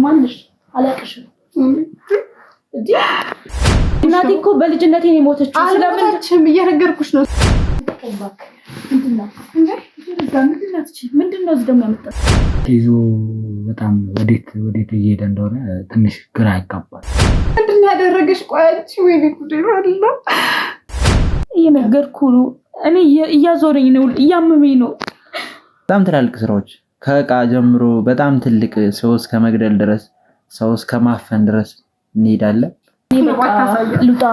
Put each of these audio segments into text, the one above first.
ማንሽ አላቅሽም እንዴ እናቴ እኮ በልጅነቴ ነው የሞተችው ስለምንችም እየነገርኩሽ ነው ተቆባክ ምንድነው ምንድነው እዚህ ደግሞ ያመጣው ይዞ በጣም ወዴት እየሄደ እንደሆነ ትንሽ ግራ ያጋባል ምንድነው ያደረገሽ ቆያቺ ወይ ነው እየነገርኩ ነው እኔ እያዞረኝ ነው እያመመኝ ነው በጣም ትላልቅ ስራዎች ከቃ ጀምሮ በጣም ትልቅ ሰው እስከ መግደል ድረስ ሰው እስከ ማፈን ድረስ እንሄዳለን ሉጣ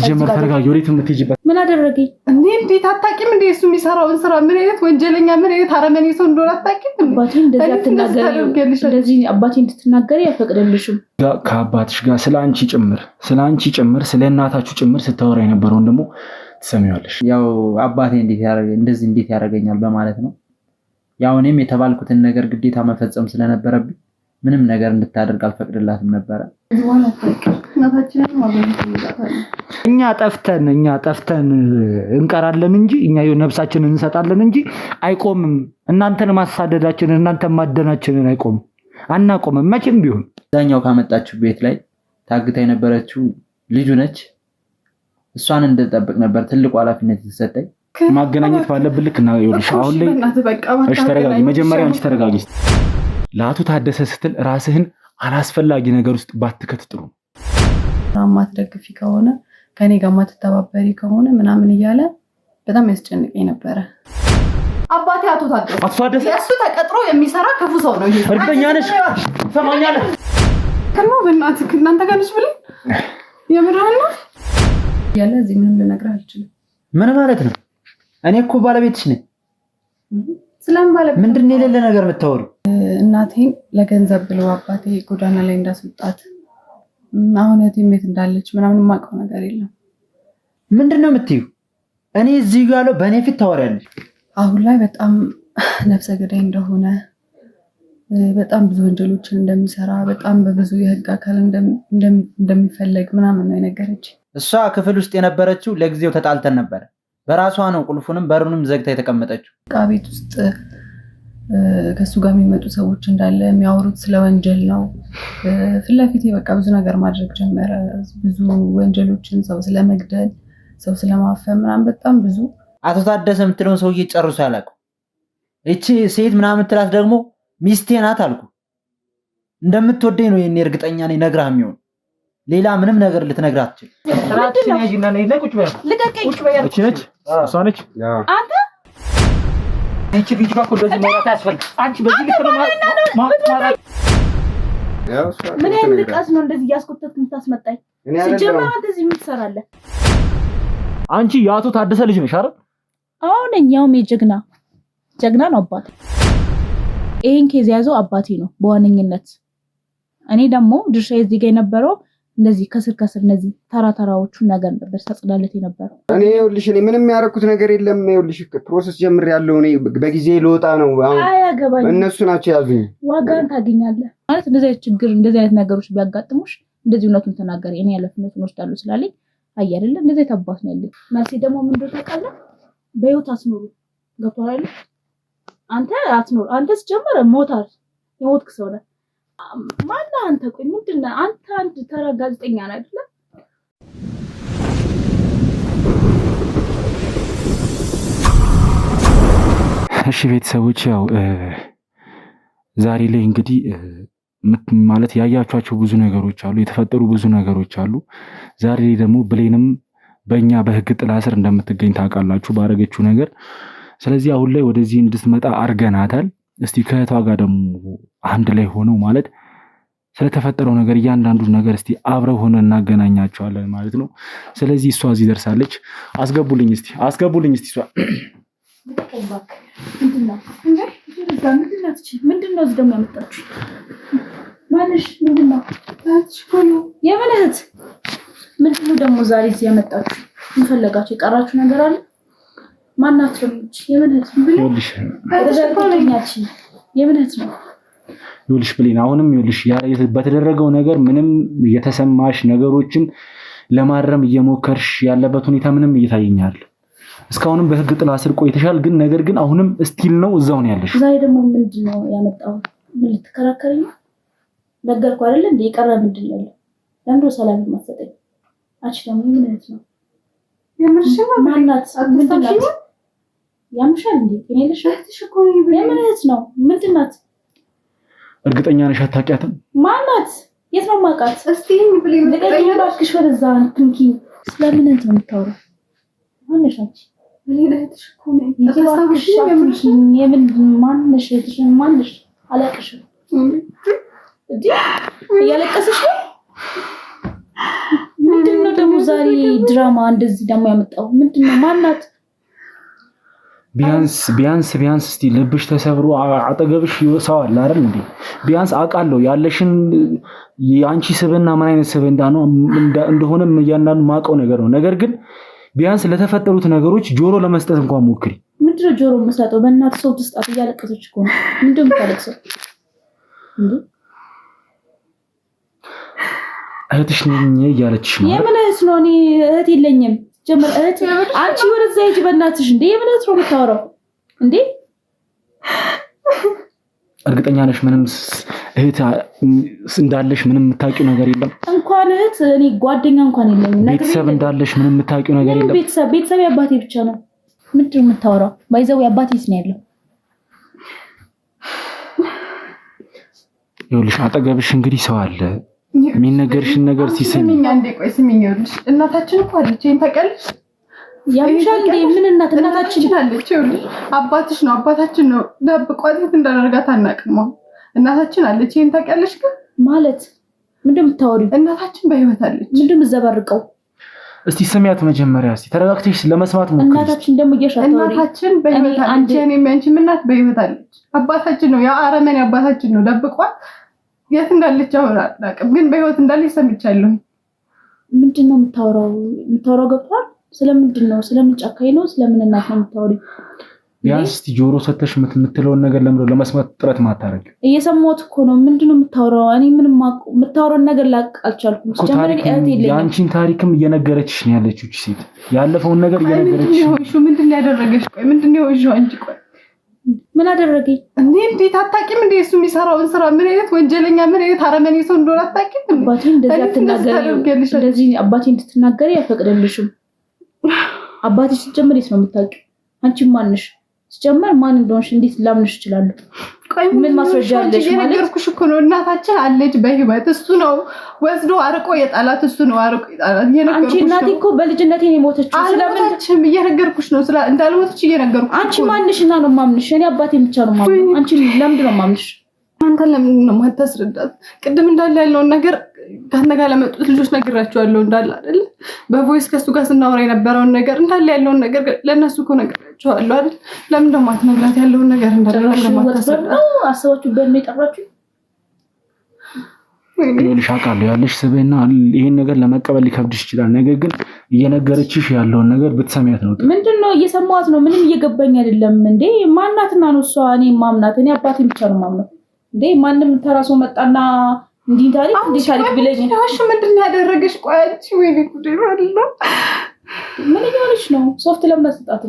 ጀመር ተረጋጊ ወዴት የምትሄጂበት ምን አደረገኝ እንዴት አታውቂም እንዴ እሱ የሚሰራውን ስራ ምን አይነት ወንጀለኛ ምን አይነት አረመኔ ሰው እንደሆነ አታውቂም አባቴ እንደዚህ አትናገሪ እንደዚህ አባቴ እንድትናገሪ አይፈቅድልሽም ከአባትሽ ጋር ስለአንቺ ጭምር ስለ እናታችሁ ጭምር ስታወራ የነበረውን ደግሞ ትሰሚዋለሽ ያው አባቴ እንዴት ያደርገኛል በማለት ነው ያው እኔም የተባልኩትን ነገር ግዴታ መፈጸም ስለነበረብኝ ምንም ነገር እንድታደርግ አልፈቅድላትም ነበር እኛ ጠፍተን እንቀራለን እንጂ እኛ ነፍሳችንን እንሰጣለን እንጂ አይቆምም እናንተን ማሳደዳችንን እናንተን ማደናችንን አይቆምም አናቆምም መቼም ቢሆን ዛኛው ካመጣችሁ ቤት ላይ ታግታ የነበረችው ልጁ ነች እሷን እንድጠብቅ ነበር ትልቁ ኃላፊነት የተሰጠኝ ማገናኘት ባለብን ልክ እና ይኸውልሽ አሁን ላይ እሺ ተረጋጊ መጀመሪያ አንቺ ተረጋጊ ለአቶ ታደሰ ስትል ራስህን አላስፈላጊ ነገር ውስጥ ባትከት ጥሩ ማትደግፊ ከሆነ ከኔ ጋር ማትተባበሪ ከሆነ ምናምን እያለ በጣም ያስጨንቀኝ ነበር አባቴ አቶ ታደሰ እሱ ተቀጥሮ የሚሰራ ክፉ ሰው ነው እርግጠኛ ነሽ ሰማኛለህ ከመው በእናትህ እናንተ ጋር ነሽ ብለህ የምራና ያለ እዚህ ምንም ልነግርህ አልችልም ምን ማለት ነው እኔ እኮ ባለቤትሽ ነኝ ሰላም ባለቤት ምንድነው የሌለ ነገር የምታወሪው እናቴን ለገንዘብ ብሎ አባቴ ጎዳና ላይ እንዳስወጣት አሁን እህቴ እንዳለች ምናምን የማውቀው ነገር የለም ምንድነው የምትይው እኔ እዚህ ጋር በእኔ ፊት ታወሪያለሽ አሁን ላይ በጣም ነፍሰ ገዳይ እንደሆነ በጣም ብዙ ወንጀሎችን እንደሚሰራ በጣም በብዙ የህግ አካል እንደሚፈለግ ምናምን ነው የነገረች እሷ ክፍል ውስጥ የነበረችው ለጊዜው ተጣልተን ነበር በራሷ ነው ቁልፉንም በሩንም ዘግታ የተቀመጠችው ቤት ውስጥ ከሱ ጋር የሚመጡ ሰዎች እንዳለ የሚያወሩት ስለ ወንጀል ነው ፍላፊቴ በቃ ብዙ ነገር ማድረግ ጀመረ ብዙ ወንጀሎችን ሰው ስለመግደል ሰው ስለማፈን ምናምን በጣም ብዙ አቶ ታደሰ የምትለውን ሰውዬ ጨርሶ ያላቀው እቺ ሴት ምናምን ትላት ደግሞ ሚስቴ ናት አልኩ እንደምትወደኝ ነው የኔ እርግጠኛ ነኝ ነግራህ የሚሆን ሌላ ምንም ነገር ልትነግራት አትችል ራስሽ ያጂና ነይ ለቁጭ በይ ልቀቀኝ እቺ ነች እሷ ነች አንተ እቺ ልጅ ጋር እንደዚህ ማውራት ያስፈልግ አንቺ በዚህ ልክ ነው ማለት ምን አይነት ልቀስ ነው እንደዚህ ያስቆጥተት የምታስመጣኝ ሲጀመር አንተ እዚህ ምን ትሰራለህ አንቺ የአቶ ታደሰ ልጅ ነሽ አይደል አሁን እኛው ጀግና ነው አባቴ ይሄን ኬዝ ያዘው አባቴ ነው በዋነኝነት እኔ ደግሞ ድርሻዬ እዚህ ጋር የነበረው እንደዚህ ከስር እነዚህ ተራራዎቹ ነገር ነበር ሳጽዳለት የነበረው እኔ ይኸውልሽ እኔ ምንም ያደረኩት ነገር የለም ይኸውልሽ ፕሮሰስ ጀምሬያለሁ እኔ በጊዜ ልወጣ ነው አሁን እነሱ ናቸው ያዙኝ ዋጋን ታገኛለህ ማለት እንደዚህ አይነት ነገሮች ቢያጋጥሙሽ እንደዚህ እውነቱን ተናገሪ እኔ ኃላፊነቱን ወስዳለሁ ስላለኝ አይ አይደለ እንደዚህ ተባስ ነው ያለኝ መልሴ ደግሞ ምን እንደተቀለ በህይወት አስኖሩ ገብቷል አይደል አንተ አትኖር አንተስ ጀመረ ሞታል የሞትክ ሰው ነህ ማን አንተ ቆይ ምንድነው አንተ ተራ ጋዜጠኛ ነህ አይደል እሺ ቤተሰቦች ያው ዛሬ ላይ እንግዲህ ማለት ያያችኋቸው ብዙ ነገሮች አሉ የተፈጠሩ ብዙ ነገሮች አሉ ዛሬ ላይ ደግሞ ብሌንም በእኛ በህግ ጥላ ስር እንደምትገኝ ታውቃላችሁ ባረገችው ነገር ስለዚህ አሁን ላይ ወደዚህ እንድትመጣ አርገናታል እስቲ ከእህቷ ጋር ደግሞ አንድ ላይ ሆነው ማለት ስለተፈጠረው ነገር እያንዳንዱ ነገር እስቲ አብረው ሆነን እናገናኛቸዋለን ማለት ነው ስለዚህ እሷ እዚህ ደርሳለች አስገቡልኝ እስቲ እሷ ምንድነው እዚህ ደግሞ ያመጣችሁ ማንሽ ምንድነው የበለህት ምንድነው ደግሞ ዛሬ እዚህ ያመጣችሁ ምን ፈለጋችሁ የቀራችሁ ነገር አለ ማናችሁ የበለህት ይኸውልሽ የበለህት ነው ይኸውልሽ ብሌን አሁንም ይኸውልሽ በተደረገው ነገር ምንም የተሰማሽ ነገሮችን ለማረም እየሞከርሽ ያለበት ሁኔታ ምንም እየታየኛል እስካሁንም በህግ ጥላ ስር ቆይተሻል ግን ነገር ግን አሁንም ስቲል ነው እዛው ነው ያለሽ ዛሬ ደግሞ ምንድነው ያመጣው ምን ልትከራከረኝ ነገርኩ አይደል እንዴ? የቀረ ምንድን ነው? ለምንድን ነው ሰላም የማትሰጠኝ? አንቺ ደግሞ ምን አይነት ነው? የምርሽና ማናት? ምንድናት? ያምሻል እንዴ? እኔ ልሽሽ እኮ የምን አይነት ነው? ምንድናት? እርግጠኛ ነሽ አታውቂያትም? ማናት? የት ነው የማውቃት? እስቲ ብለኝ ልቀኝ እባክሽ ወደዛ ትንኪ። ስለምን እንትን የምታወራው? ማነሽ አንቺ? እኔ ለእህትሽ እኮ ነኝ። አታስታውሺ? የምን ማነሽ? እህትሽ ማነሽ? አላውቅሽም። እንዴ እያለቀስሽ ነው? ምንድነው ደግሞ ዛሬ ድራማ እንደዚህ ደግሞ ያመጣው? ምንድነው? ማናት? ቢያንስ እስቲ ልብሽ ተሰብሮ አጠገብሽ ሰው አለ አይደል እንዴ? ቢያንስ አውቃለሁ ያለሽን የአንቺ ስብና ምን አይነት ስብና ነው እንደሆነም እያንዳንዱ ማውቀው ነገር ነው። ነገር ግን ቢያንስ ለተፈጠሩት ነገሮች ጆሮ ለመስጠት እንኳን ሞክሪ። ምንድነው ጆሮ መስጠት? በእናትህ ሰው ትስጣት። እያለቀሰች እኮ ነው። ምንድነው የምታለቅሰው እንዴ? እህትሽ ነኝ እያለችሽ ነው። የምን እህት ነው? እኔ እህት የለኝም። ጀመር እህት አንቺ ወደዛ ሂጂ በእናትሽ። እንዴ የምን እህት ነው የምታወራው እንዴ? እርግጠኛ ነሽ ምንም እህት እንዳለሽ ምንም የምታውቂው ነገር የለም? እንኳን እህት እኔ ጓደኛ እንኳን የለኝም። ቤተሰብ እንዳለሽ ምንም የምታውቂው ነገር የለም? ቤተሰብ የአባቴ ብቻ ነው። ምንድን ነው የምታወራው? ባይዘው የአባቴስ ነው ያለው። ይኸውልሽ አጠገብሽ እንግዲህ ሰው አለ። የሚነገርሽን ነገር ሲሰሚኝ አንዴ ቆይ ስሚኝ። ይኸውልሽ እናታችን እኮ አለች። ይሄን ታውቂያለሽ? ያምሻል እንዴ? ምን እናታችን አለች? ይኸውልሽ አባትሽ ነው አባታችን ነው። ደብቋት የት እንዳደረጋት አናውቅም። እናታችን አለች። ይሄን ታውቂያለሽ? ግን ማለት ምንድን ነው የምታወሪው? እናታችን በህይወት አለች። ምንድን ነው የምትዘባርቀው? እስቲ ስሚያት መጀመሪያ። እስቲ ተረጋግተሽ ለመስማት ሞክሪ። እናታችን ደግሞ እየሻታው እናታችን በህይወት አለች። እኔም ያንቺም እናት በህይወት አለች። አባታችን ነው ያ አረመኔ አባታችን ነው ደብቋት የት እንዳለች አሁን አላውቅም፣ ግን በህይወት እንዳለች ሰምቻለሁ። ምንድን ነው የምታወራው? ገብቷል? ስለምንድን ነው? ስለምን ጫካይ ነው? ስለምን እናት ነው የምታወሪው? ቢያንስ እስቲ ጆሮ ሰተሽ የምትለውን ነገር ለመስማት ጥረት ማታረግ። እየሰማሁት እኮ ነው። ምንድን ነው የምታወራው? እኔ ምንም የምታወራውን ነገር ላቅ አልቻልኩም። የአንቺን ታሪክም እየነገረችሽ ነው ያለችው ሴት። ያለፈውን ነገር እየነገረችሽ ነው። ምንድን ነው ያደረገሽ? ቆይ ምንድን ነው የሆንሽው አንቺ? ቆይ ምን አደረገኝ እንዴ? እንዴት አታውቂም እንዴ? እሱ የሚሰራውን ስራ ምን አይነት ወንጀለኛ ምን አይነት አረመኔ ሰው እንደሆነ አታውቂም? አባቴ እንደዚህ አትናገሪ። እንደዚህ አባቴ እንድትናገሪ አይፈቅድልሽም። አባቴ ሲጀምር የት ነው የምታውቂው? አንቺ ማንሽ? ሲጀምር ማን እንደሆንሽ እንዴት ላምንሽ እችላለሁ? ቆይ ምን ማስረጃ አለሽ? ማለት የነገርኩሽ እኮ ነው። እናታችን አለች በህይወት። እሱ ነው ወስዶ አርቆ የጣላት። እሱ ነው አርቆ የጣላት። አንቺ እናቴ እኮ በልጅነቴ ነው የሞተችው። ስለምን እየነገርኩሽ ነው እንዳልሞተች እየነገርኩሽ። አንቺ ማንሽና ነው ማምንሽ? እኔ አባቴን ብቻ ነው ማምንሽ። አንቺ ለምንድን ነው ማምንሽ? አንተ ለምንድን ነው የማታስረዳት? ቅድም እንዳለ ያለውን ነገር ከአንተ ጋር ለመጡት ልጆች ነግራቸዋለሁ እንዳለ አይደል? በቮይስ ከሱ ጋር ስናወራ የነበረውን ነገር እንዳለ ያለውን ነገር ለእነሱ እኮ ነግራቸዋለሁ አይደል? ለምን ደግሞ አትነግራት? ያለውን ነገር እንዳለ ለማታስረዳት አሰባችሁበት ነው የጠራችሁ? ይኸውልሽ አውቃለሁ ያለሽ ስብዕና ይሄን ነገር ለመቀበል ሊከብድሽ ይችላል። ነገር ግን እየነገረችሽ ያለውን ነገር ብትሰሚያት ነው። ምንድን ነው እየሰማኋት ነው? ምንም እየገባኝ አይደለም። እንዴ ማናትና ነው እሷ? እኔ ማምናት እኔ አባቴን ብቻ ነው ማምነው። እንዴ ማንም ተራሶ መጣና እንዲህ ታሪክ ብለኝ እሺ ምንድን ነው ያደረገሽ? ቆይ አንቺ ወይኔ ጉዴ አይደለ? ምን እያለሽ ነው? ሶፍት ለምን አሰጣት?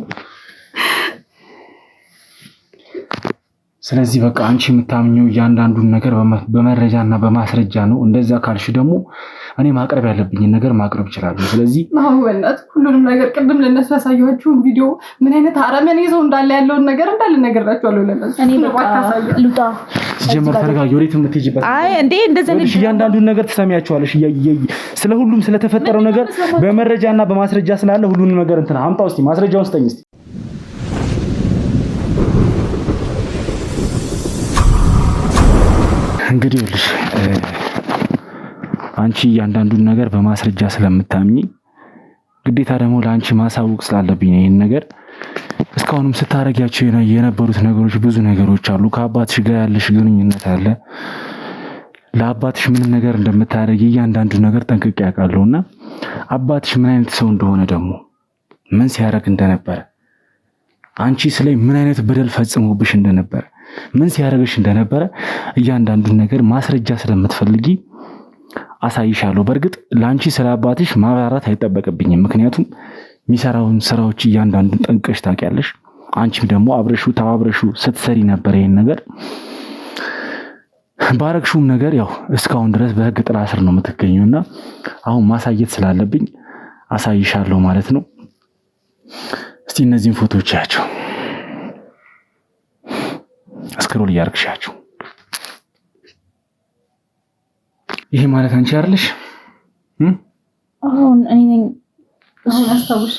ስለዚህ በቃ አንቺ የምታምኚው እያንዳንዱን ነገር በመረጃና በማስረጃ ነው። እንደዛ ካልሽ ደግሞ እኔ ማቅረብ ያለብኝን ነገር ማቅረብ እችላለሁ። ስለዚህ በእናትህ ሁሉንም ነገር ቅድም ለነሱ ያሳየኋችሁን ቪዲዮ ምን አይነት አረመኔ ሰው እንዳለ ያለውን ነገር እንዳለ ነገራችኋለሁ ለነሱ። እኔ በቃ ልውጣ። ሲጀመር ተረጋጊ። ወዴት የምትሄጂበት? አይ እንዴ እንደዚህ ነው። እያንዳንዱን ነገር ትሰሚያቸዋለሽ። ስለ ሁሉም ስለተፈጠረው ነገር በመረጃና በማስረጃ ስላለ ሁሉንም ነገር እንትን አምጣው። እስቲ ማስረጃውን ስጠኝ እስቲ። እንግዲህ ልጅ አንቺ እያንዳንዱን ነገር በማስረጃ ስለምታምኚ ግዴታ ደግሞ ለአንቺ ማሳወቅ ስላለብኝ ነው ይሄን ነገር። እስካሁንም ስታረጊያቸው የነበሩት ነገሮች ብዙ ነገሮች አሉ። ከአባትሽ ጋር ያለሽ ግንኙነት አለ። ለአባትሽ ምንም ነገር እንደምታረጊ እያንዳንዱ ነገር ጠንቅቄ ያውቃለሁና አባትሽ ምን አይነት ሰው እንደሆነ ደግሞ ምን ሲያረግ እንደነበረ አንቺ ስለ ምን አይነት በደል ፈጽሞብሽ እንደነበረ ምን ሲያረግሽ እንደነበረ እያንዳንዱን ነገር ማስረጃ ስለምትፈልጊ አሳይሻለሁ። በእርግጥ ለአንቺ ስለ አባትሽ ማብራራት አይጠበቅብኝም፣ ምክንያቱም የሚሰራውን ስራዎች እያንዳንዱን ጠንቅቀሽ ታውቂያለሽ። አንቺም ደግሞ አብረሹ ተባብረሹ ስትሰሪ ነበር ይሄን ነገር። ባረግሽውም ነገር ያው እስካሁን ድረስ በህግ ጥላ ስር ነው የምትገኙና አሁን ማሳየት ስላለብኝ አሳይሻለሁ ማለት ነው። እስቲ እነዚህን ፎቶዎች ያቸው ስክሮል እያደረግሻቸው። ይሄ ማለት አንቺ አይደለሽ? አሁን እኔ ነኝ። አሁን አስታውሻ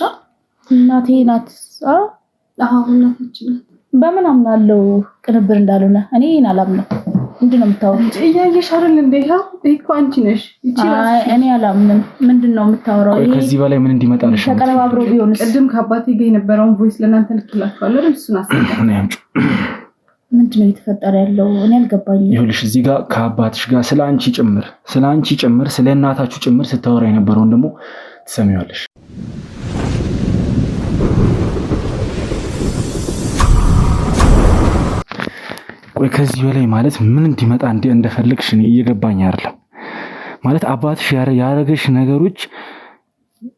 እናቴ ናት። አሁን እናታችን በምን አምናለሁ ቅንብር እንዳልሆነ እኔ አላምንም። ምንድን ነው የምታወራው? እያየሽ አይደል እንዴ? ይሄው እኮ አንቺ ነሽ። እኔ አላምንም። ምንድን ነው የምታወራው? ከዚህ በላይ ምን እንዲመጣልሽ ነው? ተቀረባብሮ ቢሆንስ? ቅድም ከአባቴ ጋር የነበረውን ቮይስ ለእናንተ ልክላችኋለሁ አይደል? እሱን አስቀምጥ። ምንድን ነው እየተፈጠረ ያለው? እኔ አልገባኝም። ይኸውልሽ እዚህ ጋር ከአባትሽ ጋር ስለ አንቺ ጭምር ስለ እናታችሁ ጭምር ስታወራ የነበረውን ደግሞ ትሰሚዋለሽ። ቆይ ከዚህ በላይ ማለት ምን እንዲመጣ እንደፈለግሽ እኔ እየገባኝ አይደለም። ማለት አባትሽ ያረገሽ ነገሮች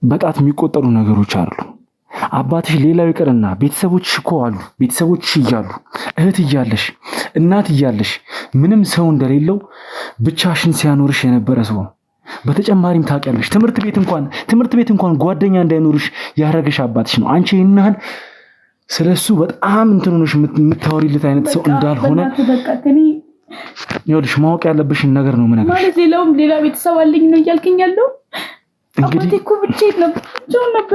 በጣት የሚቆጠሩ ነገሮች አሉ። አባትሽ ሌላው ይቅርና ቤተሰቦችሽ እኮ አሉ። ቤተሰቦችሽ እያሉ እህት እያለሽ እናት እያለሽ ምንም ሰው እንደሌለው ብቻሽን ሲያኖርሽ የነበረ ሰው ነው። በተጨማሪም ታውቂያለሽ ትምህርት ቤት እንኳን ጓደኛ እንዳይኖርሽ ያረገሽ አባትሽ ነው። አንቺ ይናል ስለሱ በጣም እንትኑንሽ የምታወሪለት አይነት ሰው እንዳልሆነ ይኸውልሽ ማወቅ ያለብሽን ነገር ነው የምነግርሽ። ማለት ሌላ ቤተሰብ አለኝ ነው እያልከኝ ያለው? አባቴ እኮ ብቻዬን ነበር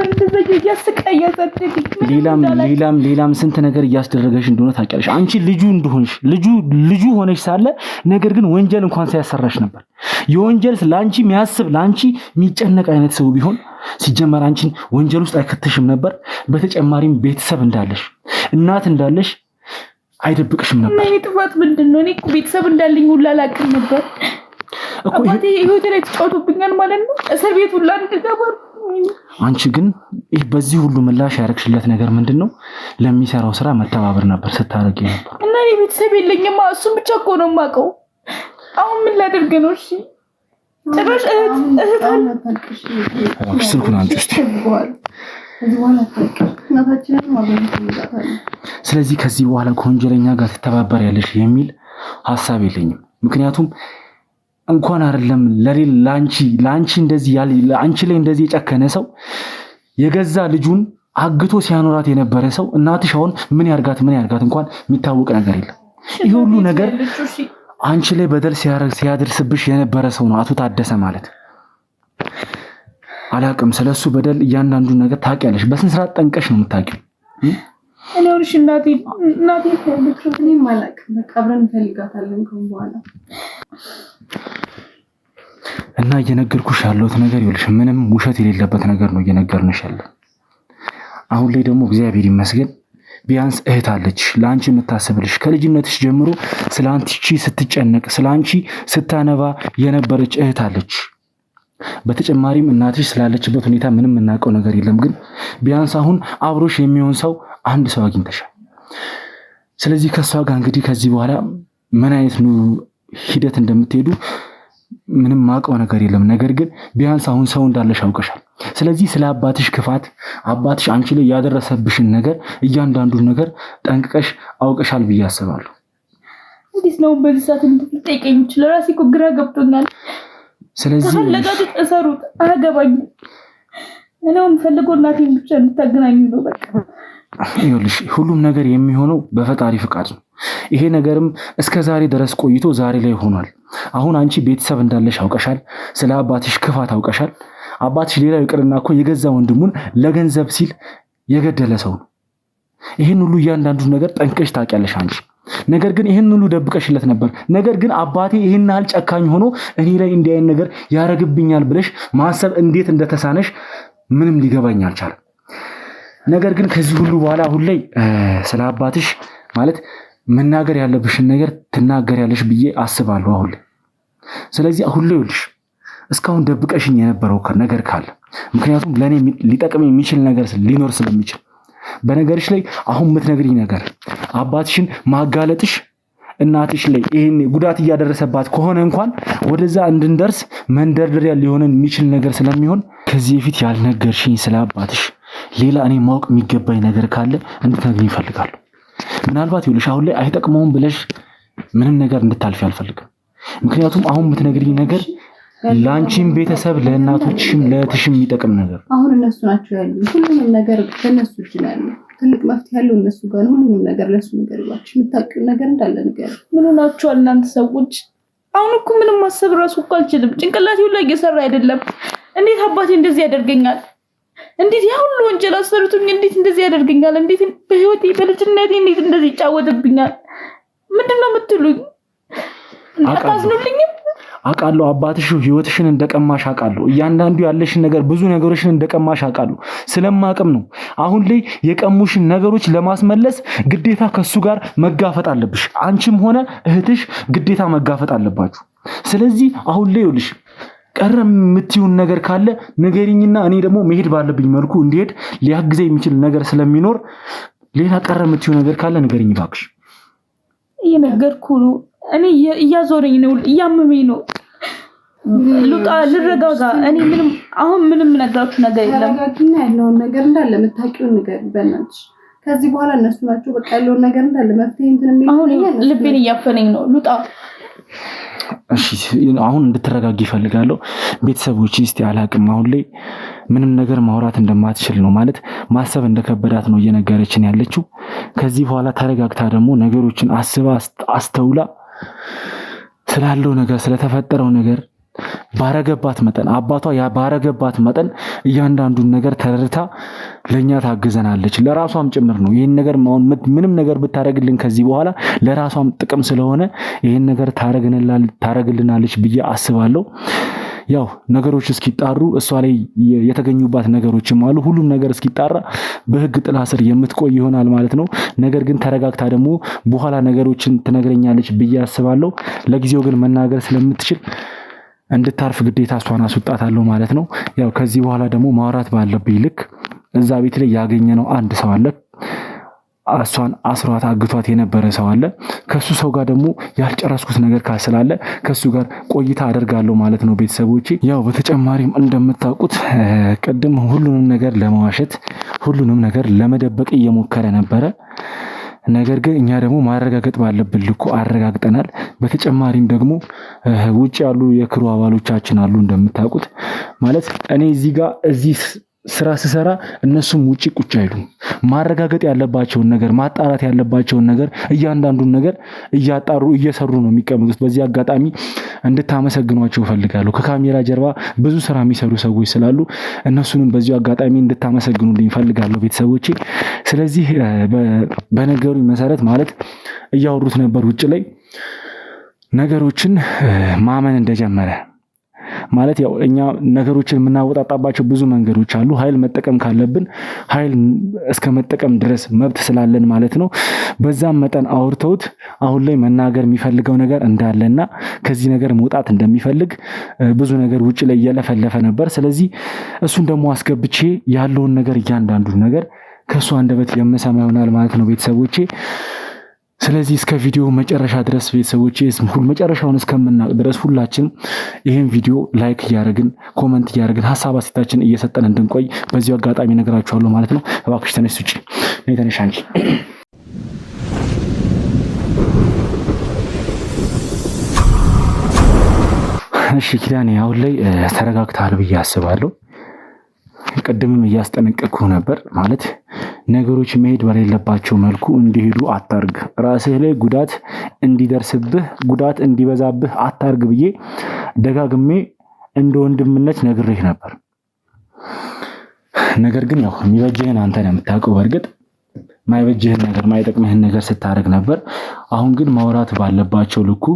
እንደዛ እያሰቃያሳደገኝ። ሌላም ስንት ነገር እያስደረገሽ እንደሆነ ታውቂያለሽ። አንቺ ልጁ ሆነሽ ሳለ ነገር ግን ወንጀል እንኳን ሳያሰራሽ ነበር። የወንጀል ለአንቺ የሚያስብ ለአንቺ የሚጨነቅ አይነት ሰው ቢሆን ሲጀመር አንቺን ወንጀል ውስጥ አይከተሽም ነበር። በተጨማሪም ቤተሰብ እንዳለሽ እናት እንዳለሽ አይደብቅሽም ነበር። እኔ ጥፋት ምንድን ነው? እኔ እኮ ቤተሰብ እንዳለኝ ሁላ አላውቅም ነበር። አባቴ ህይወቴ ላይ ተጫውቶብኛል ማለት ነው። እስር ቤት ሁላ እንድገባ። አንቺ ግን በዚህ ሁሉ ምላሽ ያደረግሽለት ነገር ምንድን ነው? ለሚሰራው ስራ መተባበር ነበር ስታደርጊ ነበር። እና እኔ ቤተሰብ የለኝማ። እሱም ብቻ እኮ ነው የማውቀው። አሁን ምን ላደርግ ነው? እሺ ጭራሽ እህት ስልኩን አንቺ እስቲ። ስለዚህ ከዚህ በኋላ ከወንጀለኛ ጋር ትተባበሪያለሽ የሚል ሀሳብ የለኝም። ምክንያቱም እንኳን አይደለም ለአንቺ እንደዚህ አንቺ ላይ እንደዚህ የጨከነ ሰው የገዛ ልጁን አግቶ ሲያኖራት የነበረ ሰው እናትሽ አሁን ምን ያርጋት እንኳን የሚታወቅ ነገር የለም። ይሄ ሁሉ ነገር አንቺ ላይ በደል ሲያደርስብሽ የነበረ ሰው ነው አቶ ታደሰ ማለት። አላቅም ስለሱ በደል እያንዳንዱ ነገር ታውቂያለሽ። በስንት ስርዓት ጠንቀሽ ነው የምታውቂው። እኔ ወርሽ እናቴ ያለችው እኔም አላቅም። በቃ አብረን እንፈልጋታለን ከሆነ በኋላ እና እየነገርኩሽ ያለሁት ነገር ይኸውልሽ ምንም ውሸት የሌለበት ነገር ነው እየነገርንሽ ያለ። አሁን ላይ ደግሞ እግዚአብሔር ይመስገን ቢያንስ እህት አለች ለአንቺ የምታስብልሽ። ከልጅነትሽ ጀምሮ ስለአንቺ ስትጨነቅ ስለአንቺ ስታነባ የነበረች እህት አለች። በተጨማሪም እናትሽ ስላለችበት ሁኔታ ምንም የምናውቀው ነገር የለም። ግን ቢያንስ አሁን አብሮሽ የሚሆን ሰው አንድ ሰው አግኝተሻል። ስለዚህ ከሷ ጋር እንግዲህ ከዚህ በኋላ ምን አይነት ሂደት እንደምትሄዱ ምንም ማውቀው ነገር የለም። ነገር ግን ቢያንስ አሁን ሰው እንዳለሽ አውቀሻል። ስለዚህ ስለ አባትሽ ክፋት አባትሽ አንቺ ላይ ያደረሰብሽን ነገር እያንዳንዱን ነገር ጠንቅቀሽ አውቀሻል ብዬ አስባለሁ። እንዴት ነው በዚህ ሰዓት እንድትጠይቀኝ ይችላል? ራሴ እኮ ግራ ገብቶኛል። ስለዚህ ከፈለጋችሁ እሰሩት፣ አያገባኝም። እኔም ፈልጎ እናቴን ብቻ እንድታገናኙ ነው በቃ። ይኸውልሽ ሁሉም ነገር የሚሆነው በፈጣሪ ፍቃድ ነው። ይሄ ነገርም እስከ ዛሬ ድረስ ቆይቶ ዛሬ ላይ ሆኗል። አሁን አንቺ ቤተሰብ እንዳለሽ አውቀሻል። ስለ አባትሽ ክፋት አውቀሻል። አባትሽ ሌላው ይቅርና እኮ የገዛ ወንድሙን ለገንዘብ ሲል የገደለ ሰው ነው። ይሄን ሁሉ እያንዳንዱን ነገር ጠንቅቀሽ ታውቂያለሽ አንቺ። ነገር ግን ይሄን ሁሉ ደብቀሽለት ነበር። ነገር ግን አባቴ ይሄን ያህል ጨካኝ ሆኖ እኔ ላይ እንዲህ አይነት ነገር ያረግብኛል ብለሽ ማሰብ እንዴት እንደተሳነሽ ምንም ሊገባኝ አልቻለም። ነገር ግን ከዚህ ሁሉ በኋላ አሁን ላይ ስለ አባትሽ ማለት መናገር ያለብሽን ነገር ትናገሪያለሽ ብዬ አስባለሁ አሁን ላይ። ስለዚህ አሁን ላይ ይኸውልሽ እስካሁን ደብቀሽኝ የነበረው ነገር ካለ ምክንያቱም ለኔ ሊጠቅም የሚችል ነገር ሊኖር ስለሚችል በነገርሽ ላይ አሁን የምትነግሪኝ ነገር አባትሽን ማጋለጥሽ እናትሽ ላይ ይሄን ጉዳት እያደረሰባት ከሆነ እንኳን ወደዛ እንድንደርስ መንደርደሪያ ሊሆነን የሚችል ነገር ስለሚሆን ከዚህ በፊት ያልነገርሽኝ ስለ አባትሽ ሌላ እኔ ማወቅ የሚገባኝ ነገር ካለ እንድትነግሪኝ እፈልጋለሁ። ምናልባት ይኸውልሽ አሁን ላይ አይጠቅመውም ብለሽ ምንም ነገር እንድታልፊ አልፈልግም። ምክንያቱም አሁን የምትነግሪኝ ነገር ላንቺም ቤተሰብ ለእናቶችሽም ለእህትሽም የሚጠቅም ነገር። አሁን እነሱ ናቸው ያሉት፣ ሁሉንም ነገር በእነሱ እጅ ነው ያለው። ትልቅ መፍትሄ ያለው እነሱ ጋር ነው። ሁሉንም ነገር ለሱ ነገር ይባክሽ፣ የምታውቂው ነገር እንዳለ ነገር። ምን ሆናችኋል እናንተ ሰዎች? አሁን እኮ ምንም ማሰብ ራሱ እኮ አልችልም። ጭንቅላቴ ሁሉ እየሰራ አይደለም። እንዴት አባቴ እንደዚህ ያደርገኛል? እንዴት ያ ሁሉ ወንጀል አሰርቱኝ እንዴት እንደዚህ ያደርገኛል? እንዴት በህይወቴ በልጅነቴ እንዴት እንደዚህ ይጫወትብኛል? ምንድነው የምትሉኝ? አታዝኑልኝም? አውቃለሁ አባትሽ ህይወትሽን እንደቀማሽ አውቃለሁ። እያንዳንዱ ያለሽን ነገር ብዙ ነገሮችን እንደቀማሽ አውቃለሁ። ስለማቅም ነው አሁን ላይ የቀሙሽን ነገሮች ለማስመለስ ግዴታ ከሱ ጋር መጋፈጥ አለብሽ። አንቺም ሆነ እህትሽ ግዴታ መጋፈጥ አለባችሁ። ስለዚህ አሁን ላይ ይኸውልሽ ቀረ የምትዩን ነገር ካለ ንገሪኝና እኔ ደግሞ መሄድ ባለብኝ መልኩ እንዲሄድ ሊያግዘኝ የሚችል ነገር ስለሚኖር ሌላ ቀረ የምትዩ ነገር ካለ ንገሪኝ እባክሽ። እየነገርኩ ነው። እኔ እያዞረኝ ነው፣ እያመመኝ ነው። ሉጣ ልረጋጋ። እኔ ምንም ነግራችሁ ነገር የለም። ተረጋጊና ያለውን ነገር እንዳለ የምታውቂውን ነገር በእናትሽ። ከዚህ በኋላ እነሱ ናቸው በቃ ያለውን ነገር እንዳለ መፍትሄ እንትን የሚል። አሁን ልቤን እያፈነኝ ነው ሉጣ። እሺ አሁን እንድትረጋጊ እፈልጋለሁ። ቤተሰቦች እስቲ አላቅም አሁን ላይ ምንም ነገር ማውራት እንደማትችል ነው ማለት ማሰብ እንደከበዳት ነው እየነገረችን ያለችው። ከዚህ በኋላ ተረጋግታ ደግሞ ነገሮችን አስባ አስተውላ ስላለው ነገር ስለተፈጠረው ነገር ባረገባት መጠን አባቷ ባረገባት መጠን እያንዳንዱን ነገር ተረድታ ለኛ ታግዘናለች። ለራሷም ጭምር ነው ይሄን ነገር ምንም ነገር ብታረግልን ከዚህ በኋላ ለራሷም ጥቅም ስለሆነ ይሄን ነገር ታረግልናለች ብዬ አስባለሁ። ያው ነገሮች እስኪጣሩ እሷ ላይ የተገኙባት ነገሮችም አሉ። ሁሉም ነገር እስኪጣራ በህግ ጥላ ስር የምትቆይ ይሆናል ማለት ነው። ነገር ግን ተረጋግታ ደግሞ በኋላ ነገሮችን ትነግረኛለች ብዬ አስባለሁ። ለጊዜው ግን መናገር ስለምትችል እንድታርፍ ግዴታ እሷን አስወጣታለሁ ማለት ነው። ያው ከዚህ በኋላ ደግሞ ማውራት ባለብኝ ልክ እዛ ቤት ላይ ያገኘነው አንድ ሰው አለ። እሷን አስሯት አግቷት የነበረ ሰው አለ። ከሱ ሰው ጋር ደግሞ ያልጨረስኩት ነገር ካስላለ ከሱ ጋር ቆይታ አደርጋለሁ ማለት ነው ቤተሰቦቼ። ያው በተጨማሪም እንደምታውቁት ቅድም ሁሉንም ነገር ለማዋሸት ሁሉንም ነገር ለመደበቅ እየሞከረ ነበረ። ነገር ግን እኛ ደግሞ ማረጋገጥ ባለብን ልኩ አረጋግጠናል። በተጨማሪም ደግሞ ውጭ ያሉ የክሩ አባሎቻችን አሉ እንደምታውቁት ማለት እኔ እዚህ ስራ ስሰራ እነሱም ውጪ ቁጭ አይሉ ማረጋገጥ ያለባቸውን ነገር ማጣራት ያለባቸውን ነገር እያንዳንዱን ነገር እያጣሩ እየሰሩ ነው የሚቀመጡት። በዚህ አጋጣሚ እንድታመሰግኗቸው ፈልጋለሁ። ከካሜራ ጀርባ ብዙ ስራ የሚሰሩ ሰዎች ስላሉ እነሱንም በዚህ አጋጣሚ እንድታመሰግኑልኝ ፈልጋለሁ ቤተሰቦቼ። ስለዚህ በነገሩኝ መሰረት ማለት እያወሩት ነበር ውጭ ላይ ነገሮችን ማመን እንደጀመረ ማለት ያው እኛ ነገሮችን የምናወጣጣባቸው ብዙ መንገዶች አሉ። ኃይል መጠቀም ካለብን ኃይል እስከ መጠቀም ድረስ መብት ስላለን ማለት ነው። በዛም መጠን አውርተውት አሁን ላይ መናገር የሚፈልገው ነገር እንዳለና ከዚህ ነገር መውጣት እንደሚፈልግ ብዙ ነገር ውጭ ላይ እየለፈለፈ ነበር። ስለዚህ እሱን ደግሞ አስገብቼ ያለውን ነገር እያንዳንዱን ነገር ከሱ አንደበት የምሰማ ይሆናል ማለት ነው ቤተሰቦቼ። ስለዚህ እስከ ቪዲዮ መጨረሻ ድረስ ቤተሰቦቼ መጨረሻውን እስከምናውቅ ድረስ ሁላችን ይሄን ቪዲዮ ላይክ እያደረግን ኮሜንት እያደረግን ሐሳብ አስተያየታችን እየሰጠን እንድንቆይ በዚሁ አጋጣሚ ነግራችኋለሁ ማለት ነው። እባክሽ ተነሽ ውጪ ነይ ተነሽ አንቺ። እሺ ኪዳኔ አሁን ላይ ተረጋግተሃል ብዬ አስባለሁ። ቅድምም እያስጠነቀቅኩ ነበር ማለት ነገሮች መሄድ በሌለባቸው መልኩ እንዲሄዱ አታርግ፣ ራስህ ላይ ጉዳት እንዲደርስብህ ጉዳት እንዲበዛብህ አታርግ ብዬ ደጋግሜ እንደ ወንድምነት ነግሬህ ነበር። ነገር ግን ያው የሚበጅህን አንተ ነው የምታውቀው። በእርግጥ ማይበጅህን ነገር ማይጠቅምህን ነገር ስታደርግ ነበር። አሁን ግን ማውራት ባለባቸው ልኩ